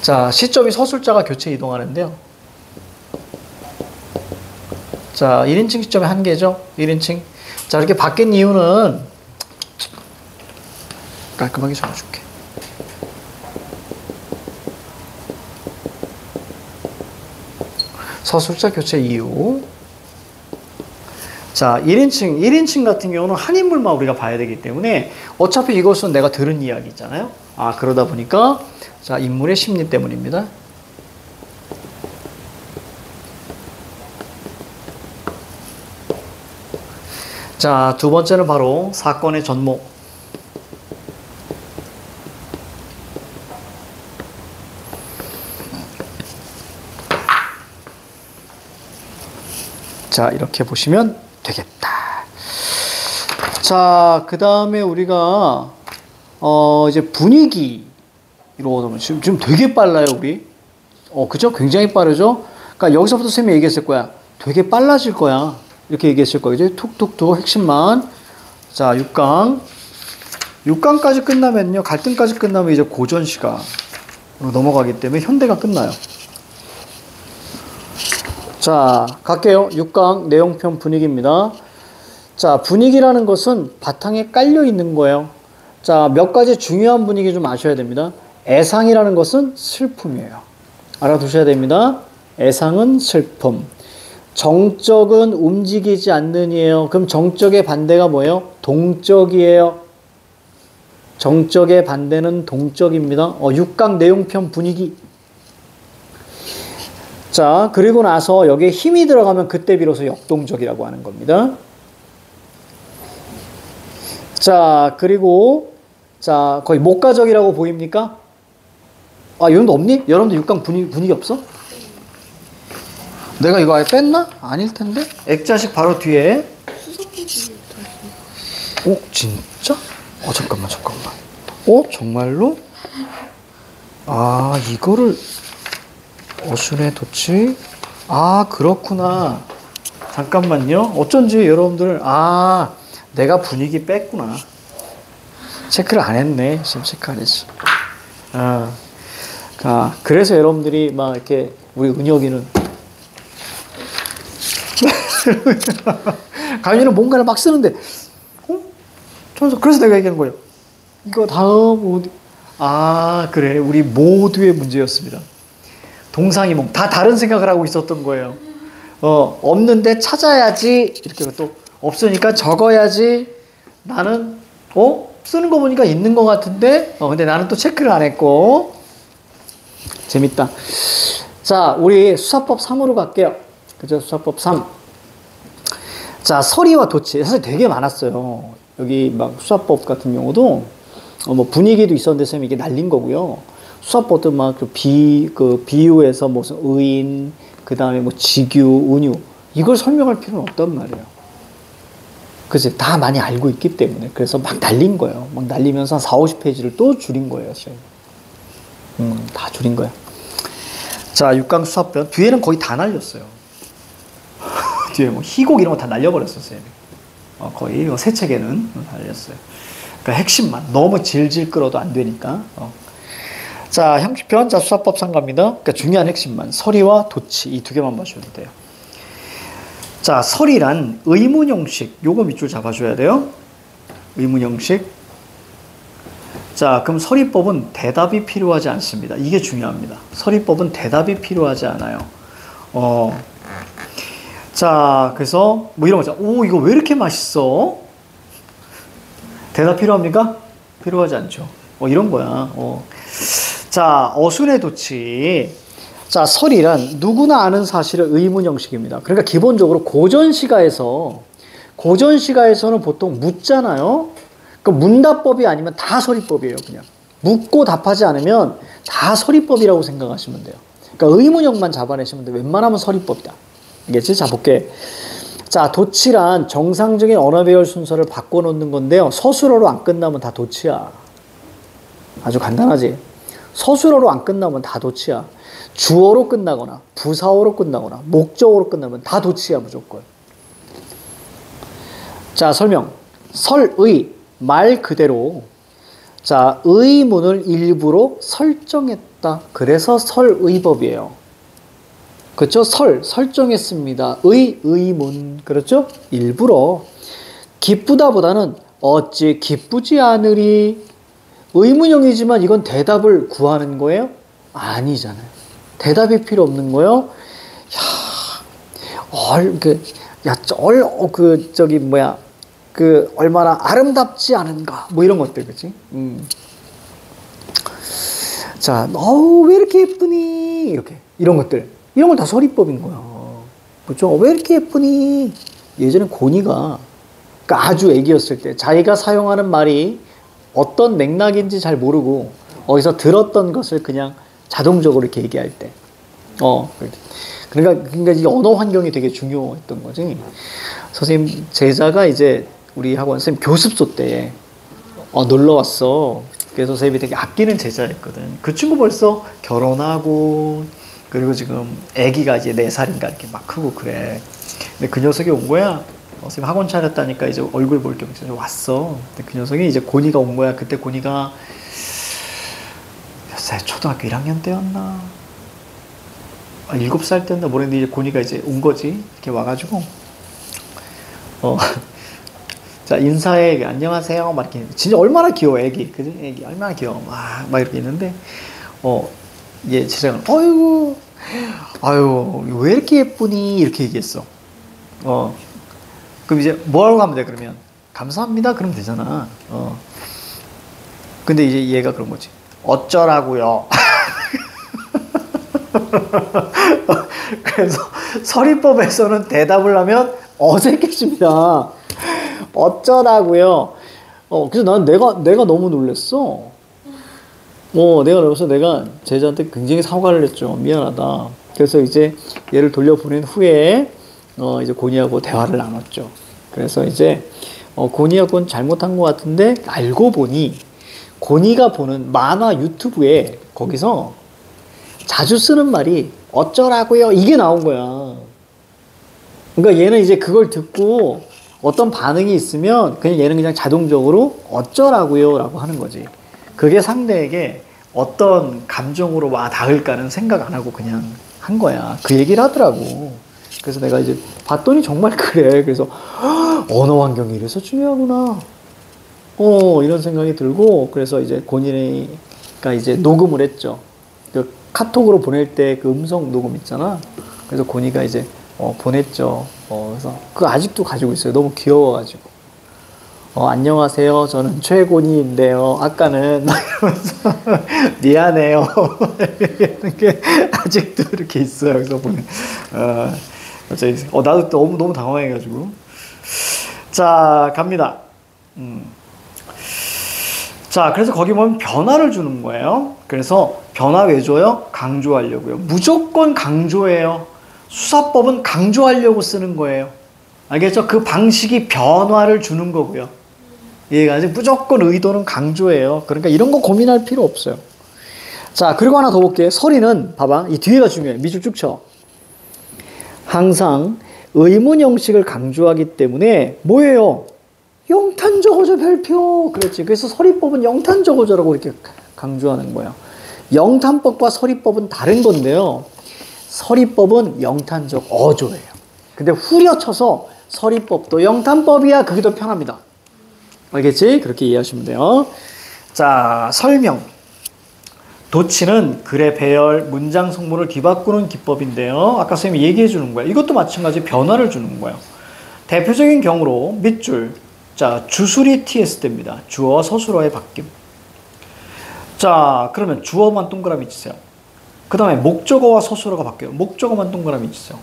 자, 시점이 서술자가 교체 이동하는데요. 자, 1인칭 시점의 한계죠. 1인칭. 자, 이렇게 바뀐 이유는 깔끔하게 적어줄게. 서술자 교체 이유. 자, 1인칭 같은 경우는 한 인물만 우리가 봐야 되기 때문에 어차피 이것은 내가 들은 이야기 있잖아요. 그러다 보니까 자, 인물의 심리 때문입니다. 자, 두 번째는 바로 사건의 전모. 자, 이렇게 보시면 되겠다. 자, 그 다음에 우리가 이제 분위기로 지금 되게 빨라요, 우리. 그죠? 굉장히 빠르죠? 그러니까 여기서부터 선생님이 얘기했을 거야. 되게 빨라질 거야. 이렇게 얘기했을 거예요. 이제 툭툭툭 핵심만. 자, 6강. 6강까지 끝나면요. 갈등까지 끝나면 이제 고전시가 넘어가기 때문에 현대가 끝나요. 자, 갈게요. 6강 내용편 분위기입니다. 자, 분위기라는 것은 바탕에 깔려 있는 거예요. 자, 몇 가지 중요한 분위기 좀 아셔야 됩니다. 애상이라는 것은 슬픔이에요. 알아두셔야 됩니다. 애상은 슬픔. 정적은 움직이지 않는이에요. 그럼 정적의 반대가 뭐예요? 동적이에요. 정적의 반대는 동적입니다. 6강 내용편 분위기. 자, 그리고 나서 여기에 힘이 들어가면 그때 비로소 역동적이라고 하는 겁니다. 자, 그리고 자, 거의 목가적이라고 보입니까? 여러분도 없니? 여러분도 6강 분위기 없어? 내가 이거 아예 뺐나? 아닐 텐데? 액자식 바로 뒤에. 진짜? 잠깐만. 정말로? 이거를 어순에 뒀지? 그렇구나. 잠깐만요. 어쩐지 여러분들, 내가 분위기 뺐구나. 체크를 안 했네. 지금 체크 안 했어. 그래서 여러분들이 막 이렇게, 우리 은혁이는, 가연이는 뭔가를 막 쓰는데, 그래서 내가 얘기하는 거예요. 이거 다음, 그래. 우리 모두의 문제였습니다. 동상이몽. 다 다른 생각을 하고 있었던 거예요. 없는데 찾아야지. 이렇게 또 없으니까 적어야지. 나는 쓰는 거 보니까 있는 것 같은데 근데 나는 또 체크를 안 했고. 재밌다. 자, 우리 수사법 3으로 갈게요. 그죠? 수사법 3. 자, 서리와 도치. 사실 되게 많았어요. 여기 막 수사법 같은 경우도 뭐 분위기도 있었는데 선생님이 이게 날린 거고요. 수사법도 막 비유에서 무슨 의인, 그 다음에 뭐 직유, 은유, 이걸 설명할 필요는 없단 말이에요. 그치? 다 많이 알고 있기 때문에. 그래서 막 날린 거예요. 막 날리면서 한 40, 50페이지를 또 줄인 거예요. 다 줄인 거야. 자, 6강 수사편. 뒤에는 거의 다 날렸어요. 뒤에 뭐 희곡 이런 거 다 날려버렸었어요. 거의 새 책에는 날렸어요. 그러니까 핵심만. 너무 질질 끌어도 안 되니까. 자, 형식편, 자, 수사법 상가입니다. 그러니까 중요한 핵심만. 서리와 도치, 이 두 개만 봐주셔도 돼요. 자, 서리란 의문형식. 요거 밑줄 잡아줘야 돼요. 의문형식. 자, 그럼 서리법은 대답이 필요하지 않습니다. 이게 중요합니다. 서리법은 대답이 필요하지 않아요. 자, 그래서 뭐 이런 거죠. 이거 왜 이렇게 맛있어? 대답 필요합니까? 필요하지 않죠. 이런 거야. 자, 어순의 도치. 자, 설이란 누구나 아는 사실의 의문 형식입니다. 그러니까 기본적으로 고전시가에서는 보통 묻잖아요. 그 문답법이 아니면 다 서리법이에요, 그냥. 묻고 답하지 않으면 다 서리법이라고 생각하시면 돼요. 그러니까 의문형만 잡아내시면 돼요. 웬만하면 서리법이다. 알겠지? 자, 볼게. 자, 도치란 정상적인 언어 배열 순서를 바꿔놓는 건데요. 서술어로 안 끝나면 다 도치야. 아주 간단하지? 서술어로 안 끝나면 다 도치야. 주어로 끝나거나 부사어로 끝나거나 목적어로 끝나면 다 도치야, 무조건. 자, 설명. 설의, 말 그대로. 자, 의문을 일부러 설정했다. 그래서 설의법이에요. 그렇죠? 설정했습니다. 의문. 그렇죠? 일부러. 기쁘다보다는 어찌 기쁘지 않으리. 의문형이지만 이건 대답을 구하는 거예요? 아니잖아요. 대답이 필요 없는 거예요. 얼마나 아름답지 않은가. 뭐 이런 것들, 그치? 자, 왜 이렇게 예쁘니? 이런 것들. 이런 걸 다 설의법인 거야. 그렇죠? 왜 이렇게 예쁘니? 예전에 고니가, 그러니까 아주 애기였을 때, 자기가 사용하는 말이 어떤 맥락인지 잘 모르고, 어디서 들었던 것을 그냥 자동적으로 이렇게 얘기할 때. 그러니까 이 언어 환경이 되게 중요했던 거지. 선생님, 제자가 이제 우리 학원 선생님 교습소 때 놀러 왔어. 그래서 선생님이 되게 아끼는 제자였거든. 그 친구 벌써 결혼하고, 그리고 지금 아기가 이제 4살인가 이렇게 막 크고 그래. 근데 그 녀석이 온 거야. 선생님 학원 차렸다니까 이제 얼굴 볼 겸 왔어. 근데 그 녀석이 이제 고니가 온 거야. 그때 고니가 몇 살? 초등학교 1학년 때였나? 7살 때였나 모르겠는데 이제 고니가 이제 온 거지. 이렇게 와가지고 자, 인사해. 안녕하세요. 막 이렇게. 진짜 얼마나 귀여워, 애기. 그지? 애기. 얼마나 귀여워. 막 이렇게 있는데, 얘 제자가, 왜 이렇게 예쁘니? 이렇게 얘기했어. 그럼 이제 뭐라고 하면 돼, 그러면? 감사합니다. 그러면 되잖아. 근데 이제 얘가 그런 거지. 어쩌라고요. 그래서 서리법에서는 대답을 하면 어색해집니다. 어쩌라고요. 그래서 난 내가 너무 놀랬어. 내가 제자한테 굉장히 사과를 했죠. 미안하다. 그래서 이제 얘를 돌려보낸 후에 이제 고니하고 대화를 나눴죠. 그래서 이제 고니하고는 잘못한 것 같은데 알고 보니 고니가 보는 만화 유튜브에 거기서 자주 쓰는 말이 어쩌라고요. 이게 나온 거야. 그러니까 얘는 이제 그걸 듣고 어떤 반응이 있으면 얘는 그냥 자동적으로 어쩌라고요 라고 하는 거지. 그게 상대에게 어떤 감정으로 와 닿을까는 생각 안 하고 그냥 한 거야. 그 얘기를 하더라고. 그래서 내가 이제 봤더니 정말 그래. 그래서 언어 환경이 이래서 중요하구나. 이런 생각이 들고, 그래서 이제 고니가 이제 녹음을 했죠. 그 카톡으로 보낼 때 그 음성 녹음 있잖아. 그래서 고니가 이제 보냈죠. 그래서 그거 아직도 가지고 있어요. 너무 귀여워가지고. 안녕하세요. 저는 최고니인데요. 아까는 미안해요. 이런 게 아직도 이렇게 있어요. 그래서 보면 나도 너무 당황해가지고. 자, 갑니다. 자, 그래서 거기 보면 변화를 주는 거예요. 그래서 변화 왜 줘요? 강조하려고요. 무조건 강조해요. 수사법은 강조하려고 쓰는 거예요. 알겠죠? 그 방식이 변화를 주는 거고요. 이해가지? 무조건 의도는 강조해요. 그러니까 이런 거 고민할 필요 없어요. 자, 그리고 하나 더 볼게요. 서리는 봐봐. 이 뒤에가 중요해. 밑줄 쭉 쳐. 항상 의문 형식을 강조하기 때문에 뭐예요? 영탄 적어줘 별표. 그렇지. 그래서 서리법은 영탄 적어줘라고 이렇게 강조하는 거야. 영탄법과 서리법은 다른 건데요. 서리법은 영탄적 어조예요. 근데 후려쳐서 서리법도 영탄법이야. 그게 더 편합니다. 알겠지? 그렇게 이해하시면 돼요. 자, 설명. 도치는 글의 배열, 문장 성문을 뒤바꾸는 기법인데요. 아까 선생님이 얘기해 주는 거예요. 이것도 마찬가지 변화를 주는 거예요. 대표적인 경우로 밑줄. 자, 주술이 TS 됩니다. 주어와 서술어의 바뀜. 자, 그러면 주어만 동그라미 치세요. 그 다음에 목적어와 서술어가 바뀌어요. 목적어만 동그라미 치세요.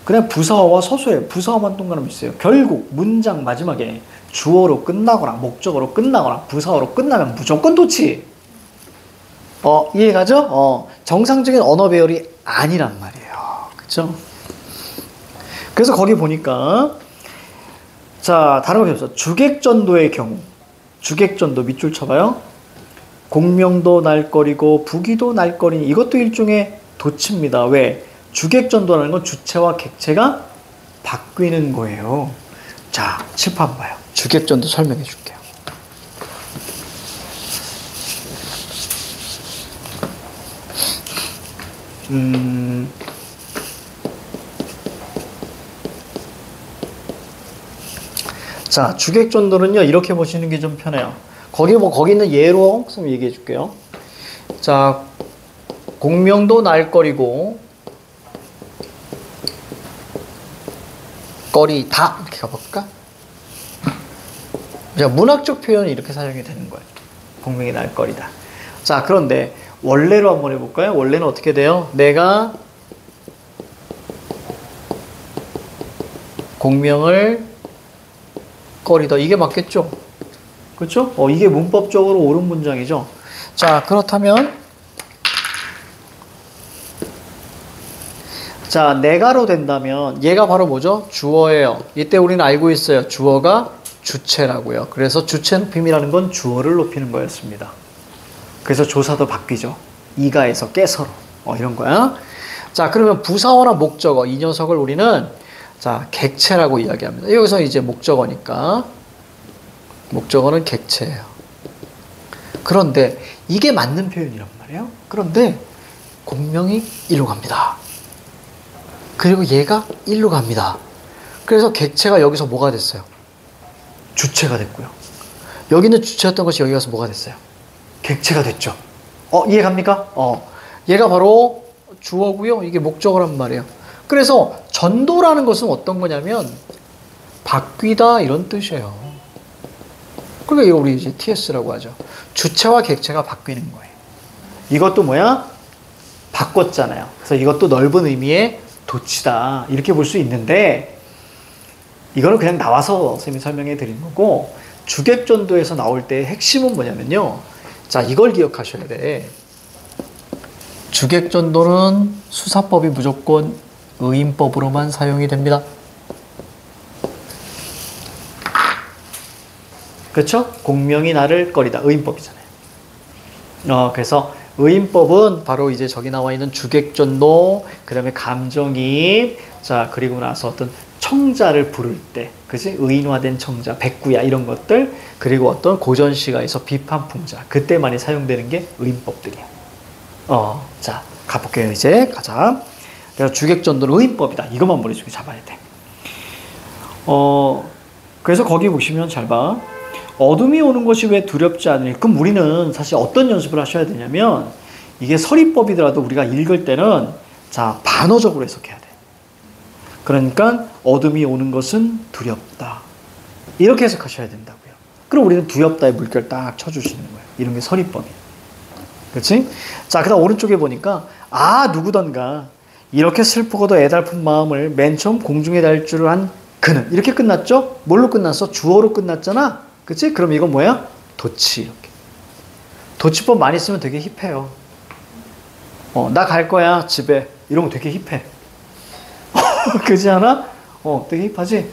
그 다음에 부사어와 서술어예요. 부사어만 동그라미 치세요. 결국 문장 마지막에 주어로 끝나거나 목적어로 끝나거나 부사어로 끝나면 무조건 도치. 이해가죠? 정상적인 언어 배열이 아니란 말이에요. 그쵸? 그래서 거기 보니까 자, 다른 거 없어. 주객전도의 경우. 주객전도 밑줄 쳐봐요. 공명도 날거리고 부기도 날거리니 이것도 일종의 도치입니다. 왜? 주객전도라는 건 주체와 객체가 바뀌는 거예요. 자, 칠판 봐요. 주객전도 설명해 줄게요. 자, 주객전도는요, 이렇게 보시는 게 좀 편해요. 거기 있는 예로 좀 얘기해 줄게요. 자, 공명도 날거리고, 거리다. 이렇게 가볼까? 자, 문학적 표현이 이렇게 사용이 되는 거예요. 공명이 날거리다. 자, 그런데 원래로 한번 해볼까요? 원래는 어떻게 돼요? 내가 공명을 거리다. 이게 맞겠죠? 그렇죠? 이게 문법적으로 옳은 문장이죠. 자, 그렇다면 자, 내가로 된다면 얘가 바로 뭐죠? 주어예요. 이때 우리는 알고 있어요. 주어가 주체라고요. 그래서 주체 높임이라는 건 주어를 높이는 거였습니다. 그래서 조사도 바뀌죠. 이가에서 깨서로. 이런 거야. 자, 그러면 부사어나 목적어 이 녀석을 우리는 자, 객체라고 이야기합니다. 여기서 이제 목적어니까 목적어는 객체예요. 그런데 이게 맞는 표현이란 말이에요. 그런데 공명이 일로 갑니다. 그리고 얘가 일로 갑니다. 그래서 객체가 여기서 뭐가 됐어요? 주체가 됐고요. 여기는 주체였던 것이 여기 가서 뭐가 됐어요? 객체가 됐죠. 이해갑니까? 얘가 바로 주어고요. 이게 목적어란 말이에요. 그래서 전도라는 것은 어떤 거냐면 바뀌다 이런 뜻이에요. 그러니까 이거 우리 이제 TS라고 하죠. 주체와 객체가 바뀌는 거예요. 이것도 뭐야? 바꿨잖아요. 그래서 이것도 넓은 의미의 도치다 이렇게 볼 수 있는데 이거는 그냥 나와서 선생님이 설명해 드린 거고 주객전도에서 나올 때 핵심은 뭐냐면요. 자, 이걸 기억하셔야 돼. 주객전도는 수사법이 무조건 의인법으로만 사용이 됩니다. 그렇죠? 공명이 나를 거리다. 의인법이잖아요. 그래서 의인법은 바로 이제 저기 나와 있는 주객전도, 그 다음에 감정이입, 자, 그리고 나서 어떤 청자를 부를 때, 그지? 의인화된 청자, 백구야, 이런 것들, 그리고 어떤 고전시가에서 비판풍자, 그때 많이 사용되는 게 의인법들이에요. 자, 가볼게요, 이제. 가자. 그래서 주객전도는 의인법이다. 이것만 머릿속에 잡아야 돼. 그래서 거기 보시면 잘 봐. 어둠이 오는 것이 왜 두렵지 않으니? 그럼 우리는 사실 어떤 연습을 하셔야 되냐면 이게 서리법이더라도 우리가 읽을 때는 자, 반어적으로 해석해야 돼. 그러니까 어둠이 오는 것은 두렵다. 이렇게 해석하셔야 된다고요. 그럼 우리는 두렵다의 물결 딱 쳐주시는 거예요. 이런 게 서리법이에요. 그렇지? 자, 그 다음 오른쪽에 보니까 누구던가 이렇게 슬프고도 애달픈 마음을 맨 처음 공중에 달 줄을 한 그는 이렇게 끝났죠? 뭘로 끝났어? 주어로 끝났잖아. 그치? 그럼 이건 뭐야? 도치. 이렇게. 도치법 많이 쓰면 되게 힙해요. 나 갈 거야, 집에. 이런 거 되게 힙해. 그지 않아? 되게 힙하지?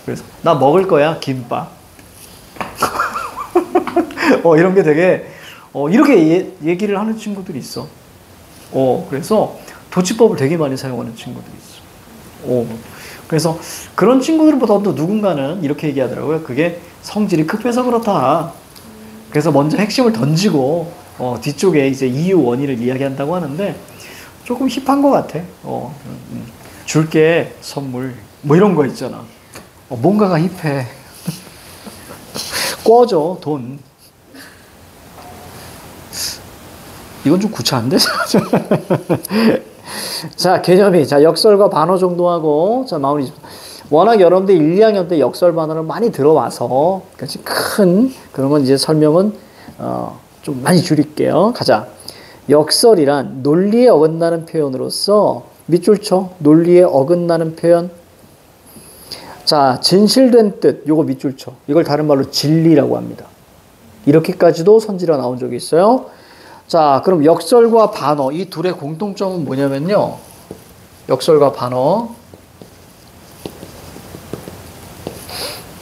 그래서, 나 먹을 거야, 김밥. 이런 게 되게, 이렇게 얘기를 하는 친구들이 있어. 그래서 도치법을 되게 많이 사용하는 친구들이 있어. 그래서 그런 친구들보다도 누군가는 이렇게 얘기하더라고요. 그게 성질이 급해서 그렇다. 그래서 먼저 핵심을 던지고 뒤쪽에 이제 이유 원인을 이야기한다고 하는데 조금 힙한 것 같아. 줄게 선물 뭐 이런 거 있잖아. 뭔가가 힙해. 꺼져 돈. 이건 좀 구차한데? 자, 개념이. 자, 역설과 반어 정도 하고, 자, 마무리. 워낙 여러분들 1, 2학년 때 역설 반어를 많이 들어와서, 그렇지, 큰, 그런 건 이제 설명은, 좀 많이 줄일게요. 가자. 역설이란 논리에 어긋나는 표현으로서, 밑줄 쳐. 논리에 어긋나는 표현. 자, 진실된 뜻. 요거 밑줄 쳐. 이걸 다른 말로 진리라고 합니다. 이렇게까지도 선지가 나온 적이 있어요. 자, 그럼 역설과 반어 이 둘의 공통점은 뭐냐면요. 역설과 반어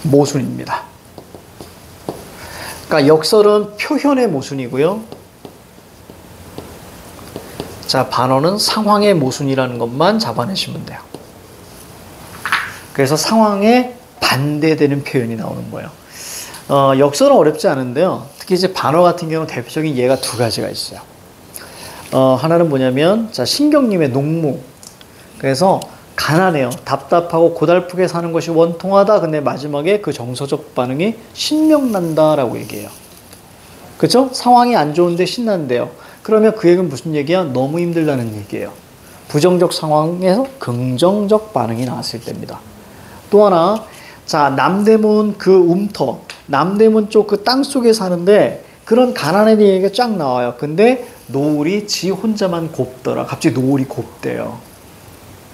모순입니다. 그러니까 역설은 표현의 모순이고요. 자, 반어는 상황의 모순이라는 것만 잡아내시면 돼요. 그래서 상황에 반대되는 표현이 나오는 거예요. 역설은 어렵지 않은데요. 특히 이제 반어 같은 경우는 대표적인 예가 두 가지가 있어요. 하나는 뭐냐면, 자, 신경님의 농무. 그래서 가난해요. 답답하고 고달프게 사는 것이 원통하다. 근데 마지막에 그 정서적 반응이 신명난다라고 얘기해요. 그쵸? 상황이 안 좋은데 신난대요. 그러면 그 얘기는 무슨 얘기야? 너무 힘들다는 얘기예요. 부정적 상황에서 긍정적 반응이 나왔을 때입니다. 또 하나, 자, 남대문 그 움터, 남대문 쪽 그 땅 속에 사는데 그런 가난에 대한 얘기가 쫙 나와요. 근데 노을이 지 혼자만 곱더라. 갑자기 노을이 곱대요.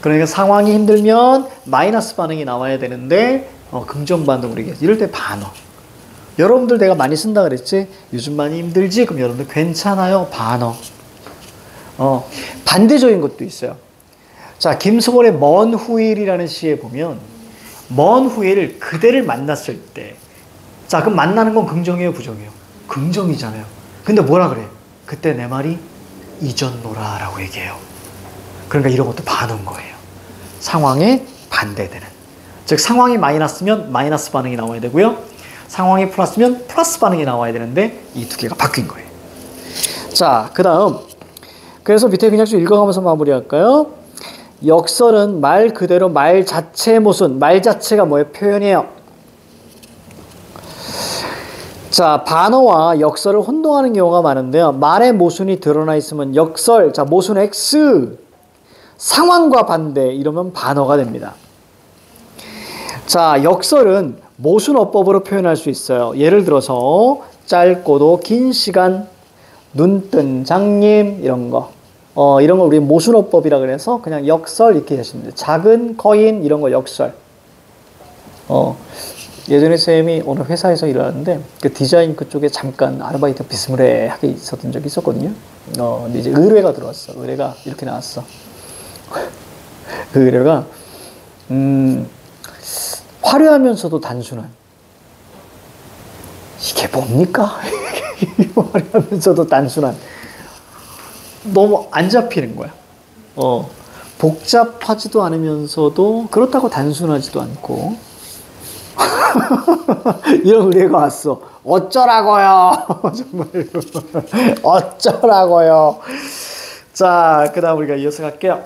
그러니까 상황이 힘들면 마이너스 반응이 나와야 되는데 긍정 반응으로 얘기해. 이럴 때 반어. 여러분들 내가 많이 쓴다 그랬지? 요즘 많이 힘들지? 그럼 여러분들 괜찮아요? 반어. 반대적인 것도 있어요. 자, 김소월의 먼 후일이라는 시에 보면 먼 후일 그대를 만났을 때, 자, 그럼 만나는 건 긍정이에요, 부정이에요? 긍정이잖아요. 근데 뭐라 그래? 그때 내 말이 잊었노라 라고 얘기해요. 그러니까 이런 것도 반은 거예요. 상황에 반대되는. 즉 상황이 마이너스면 마이너스 반응이 나와야 되고요. 상황이 플러스면 플러스 반응이 나와야 되는데 이 두 개가 바뀐 거예요. 자, 그 다음. 그래서 밑에 그냥 좀 읽어가면서 마무리할까요? 역설은 말 그대로 말 자체의 모순, 말 자체가 뭐예요? 표현이에요. 자, 반어와 역설을 혼동하는 경우가 많은데요. 말의 모순이 드러나 있으면 역설, 자, 모순 X, 상황과 반대, 이러면 반어가 됩니다. 자, 역설은 모순 어법으로 표현할 수 있어요. 예를 들어서 짧고도 긴 시간, 눈뜬 장님, 이런 거. 이런 걸 우리 모순어법이라 그래서 그냥 역설 이렇게 하시면 돼요. 작은 거인 이런 거 역설. 예전에 쌤이 어느 회사에서 일하는데 그 디자인 그쪽에 잠깐 아르바이트 비스무리하게 있었던 적이 있었거든요. 근데 이제 의뢰가 들어왔어. 의뢰가 이렇게 나왔어. 그 의뢰가 화려하면서도 단순한. 이게 뭡니까? 화려하면서도 단순한. 너무 안 잡히는 거야. 복잡하지도 않으면서도 그렇다고 단순하지도 않고 이런 의뢰가 왔어. 어쩌라고요? 정말 어쩌라고요? 자, 그 다음 우리가 이어서 갈게요.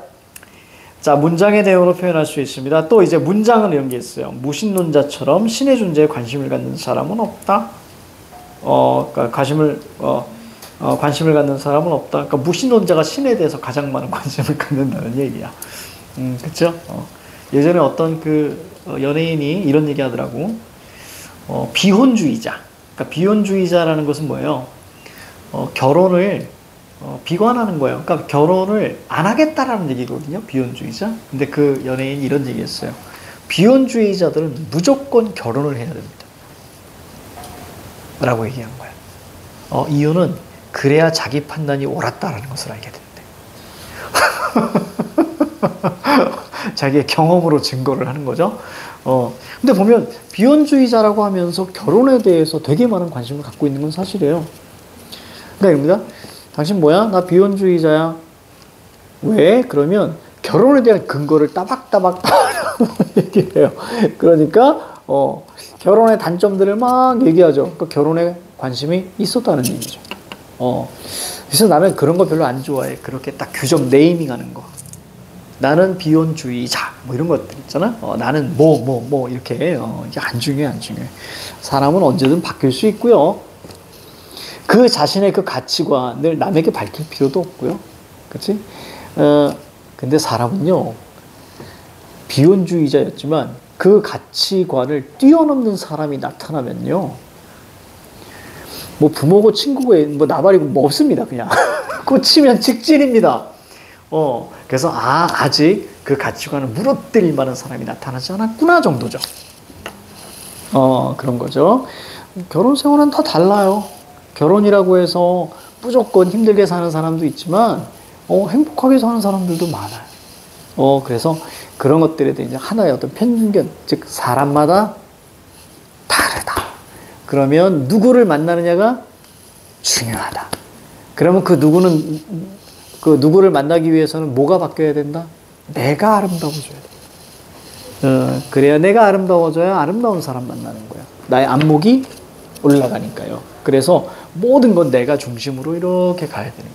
자, 문장의 내용으로 표현할 수 있습니다. 또 이제 문장은 이런 게 있어요. 무신론자처럼 신의 존재에 관심을 갖는 사람은 없다. 그러니까 관심을 갖는 사람은 없다. 그러니까 무신론자가 신에 대해서 가장 많은 관심을 갖는다는 얘기야. 그쵸? 예전에 어떤 그 연예인이 이런 얘기 하더라고. 비혼주의자. 그러니까 비혼주의자라는 것은 뭐예요? 결혼을 비관하는 거예요. 그러니까 결혼을 안 하겠다라는 얘기거든요. 비혼주의자. 근데 그 연예인이 이런 얘기 했어요. 비혼주의자들은 무조건 결혼을 해야 됩니다. 라고 얘기한 거예요. 이유는 그래야 자기 판단이 옳았다라는 것을 알게 된대. 자기의 경험으로 증거를 하는 거죠. 근데 보면 비혼주의자라고 하면서 결혼에 대해서 되게 많은 관심을 갖고 있는 건 사실이에요. 그러니까 이겁니다. 당신 뭐야? 나 비혼주의자야. 왜? 그러면 결혼에 대한 근거를 따박따박 얘기해요. 그러니까 결혼의 단점들을 막 얘기하죠. 그러니까 결혼에 관심이 있었다는 얘기죠. 그래서 나는 그런 거 별로 안 좋아해. 그렇게 딱 규정 네이밍하는 거. 나는 비혼주의자 뭐 이런 것들 있잖아. 나는 뭐 이렇게 이게 안 중요해. 사람은 언제든 바뀔 수 있고요. 그 자신의 그 가치관을 남에게 밝힐 필요도 없고요. 그렇지? 근데 사람은요. 비혼주의자였지만 그 가치관을 뛰어넘는 사람이 나타나면요. 뭐 부모고 친구고 뭐 나발이고 뭐 없습니다. 그냥 꽂히면 직진입니다. 그래서 아직 그 가치관을 무너뜨릴 만한 사람이 나타나지 않았구나 정도죠. 그런 거죠. 결혼 생활은 다 달라요. 결혼이라고 해서 무조건 힘들게 사는 사람도 있지만 행복하게 사는 사람들도 많아요. 그래서 그런 것들에 대해 하나의 어떤 편견, 즉 사람마다 다르다. 그러면 누구를 만나느냐가 중요하다. 그러면 그 누구를 만나기 위해서는 뭐가 바뀌어야 된다? 내가 아름다워져야 돼. 그래야 내가 아름다워져야 아름다운 사람 만나는 거야. 나의 안목이 올라가니까요. 그래서 모든 건 내가 중심으로 이렇게 가야 되는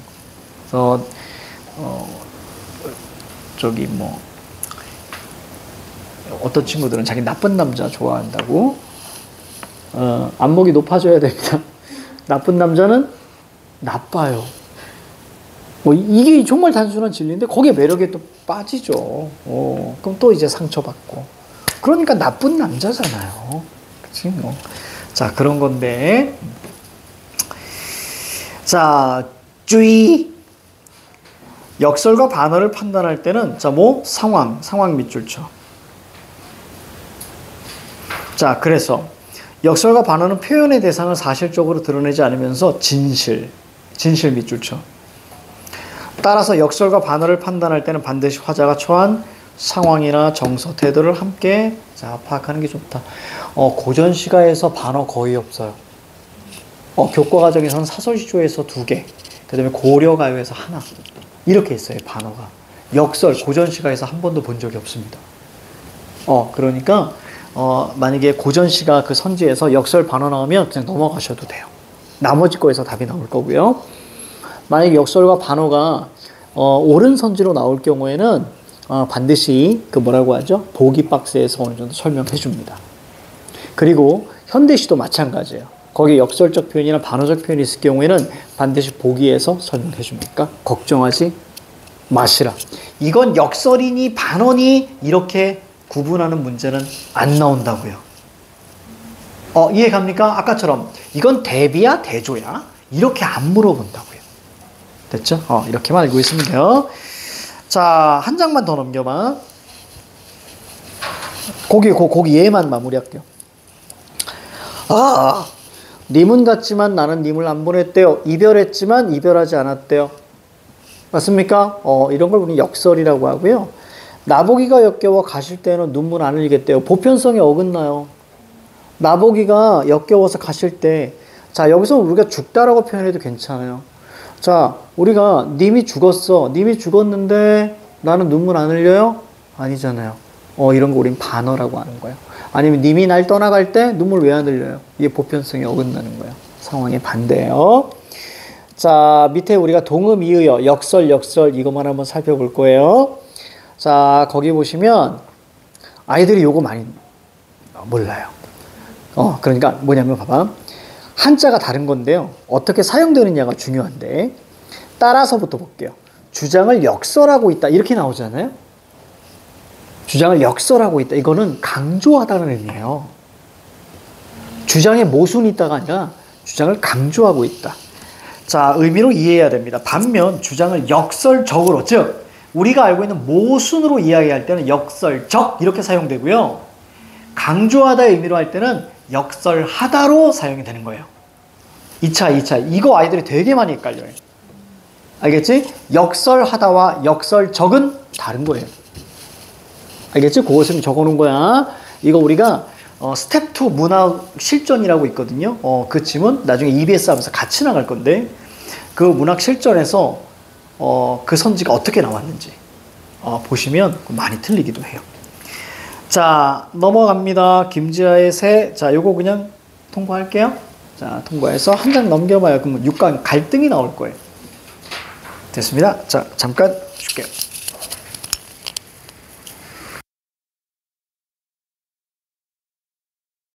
거야. 그래서 저기 뭐 어떤 친구들은 자기 나쁜 남자 좋아한다고 안목이 높아져야 됩니다. 나쁜 남자는 나빠요. 뭐 이게 정말 단순한 진리인데 거기에 매력에 또 빠지죠. 그럼 또 이제 상처받고. 그러니까 나쁜 남자잖아요. 그치 뭐. 자 그런 건데. 자 주의. 역설과 반어를 판단할 때는 자 뭐 상황 밑줄 쳐. 자 그래서 역설과 반어는 표현의 대상을 사실적으로 드러내지 않으면서 진실 밑줄 쳐. 따라서 역설과 반어를 판단할 때는 반드시 화자가 처한 상황이나 정서, 태도를 함께 자 파악하는 게 좋다. 고전 시가에서 반어 거의 없어요. 교과 과정에서는 사설시조에서 2개, 그 다음에 고려가요에서 하나 이렇게 있어요. 반어가. 역설 고전 시가에서 한 번도 본 적이 없습니다. 그러니까 만약에 고전 시가 그 선지에서 역설 반어 나오면 그냥 넘어가셔도 돼요. 나머지 거에서 답이 나올 거고요. 만약에 역설과 반어가 옳은 선지로 나올 경우에는 반드시 그 뭐라고 하죠? 보기 박스에서 어느 정도 설명해 줍니다. 그리고 현대시도 마찬가지예요. 거기 역설적 표현이나 반어적 표현이 있을 경우에는 반드시 보기에서 설명해 줍니까? 걱정하지 마시라. 이건 역설이니 반어니 이렇게 구분하는 문제는 안 나온다고요. 이해 갑니까? 아까처럼 이건 대비야 대조야 이렇게 안 물어본다고요. 됐죠? 이렇게만 알고 있으면 돼요. 자, 한 장만 더 넘겨봐. 거기 얘만 마무리할게요. 님은 같지만 나는 님을 안 보냈대요. 이별했지만 이별하지 않았대요. 맞습니까? 이런 걸 우리 역설이라고 하고요. 나보기가 역겨워 가실 때는 눈물 안 흘리겠대요. 보편성에 어긋나요. 나보기가 역겨워서 가실 때, 자, 여기서 우리가 죽다라고 표현해도 괜찮아요. 자, 우리가 님이 죽었어. 님이 죽었는데 나는 눈물 안 흘려요? 아니잖아요. 이런 거 우린 반어라고 하는 거예요. 아니면 님이 날 떠나갈 때 눈물 왜 안 흘려요? 이게 보편성에 어긋나는 거예요. 상황의 반대예요. 자, 밑에 우리가 동음, 이의어, 역설 이것만 한번 살펴볼 거예요. 자, 거기 보시면 아이들이 요거 많이 몰라요. 그러니까 뭐냐면 봐봐. 한자가 다른 건데요. 어떻게 사용되느냐가 중요한데 따라서부터 볼게요. 주장을 역설하고 있다 이렇게 나오잖아요. 주장을 역설하고 있다. 이거는 강조하다는 의미예요. 주장에 모순이 있다가 아니라 주장을 강조하고 있다. 자, 의미로 이해해야 됩니다. 반면 주장을 역설적으로, 즉 우리가 알고 있는 모순으로 이야기할 때는 역설적 이렇게 사용되고요. 강조하다의 의미로 할 때는 역설하다로 사용이 되는 거예요. 2차. 이거 아이들이 되게 많이 헷갈려요. 알겠지? 역설하다와 역설적은 다른 거예요. 알겠지? 그것을 적어놓은 거야. 이거 우리가 스텝 2 문학 실전이라고 있거든요. 그 지문 나중에 EBS 하면서 같이 나갈 건데 그 문학 실전에서 그 선지가 어떻게 나왔는지 보시면 많이 틀리기도 해요. 자, 넘어갑니다. 김지아의 새. 자, 요거 그냥 통과할게요. 자, 통과해서 한 장 넘겨봐요. 그러면 6강 갈등이 나올 거예요. 됐습니다. 자, 잠깐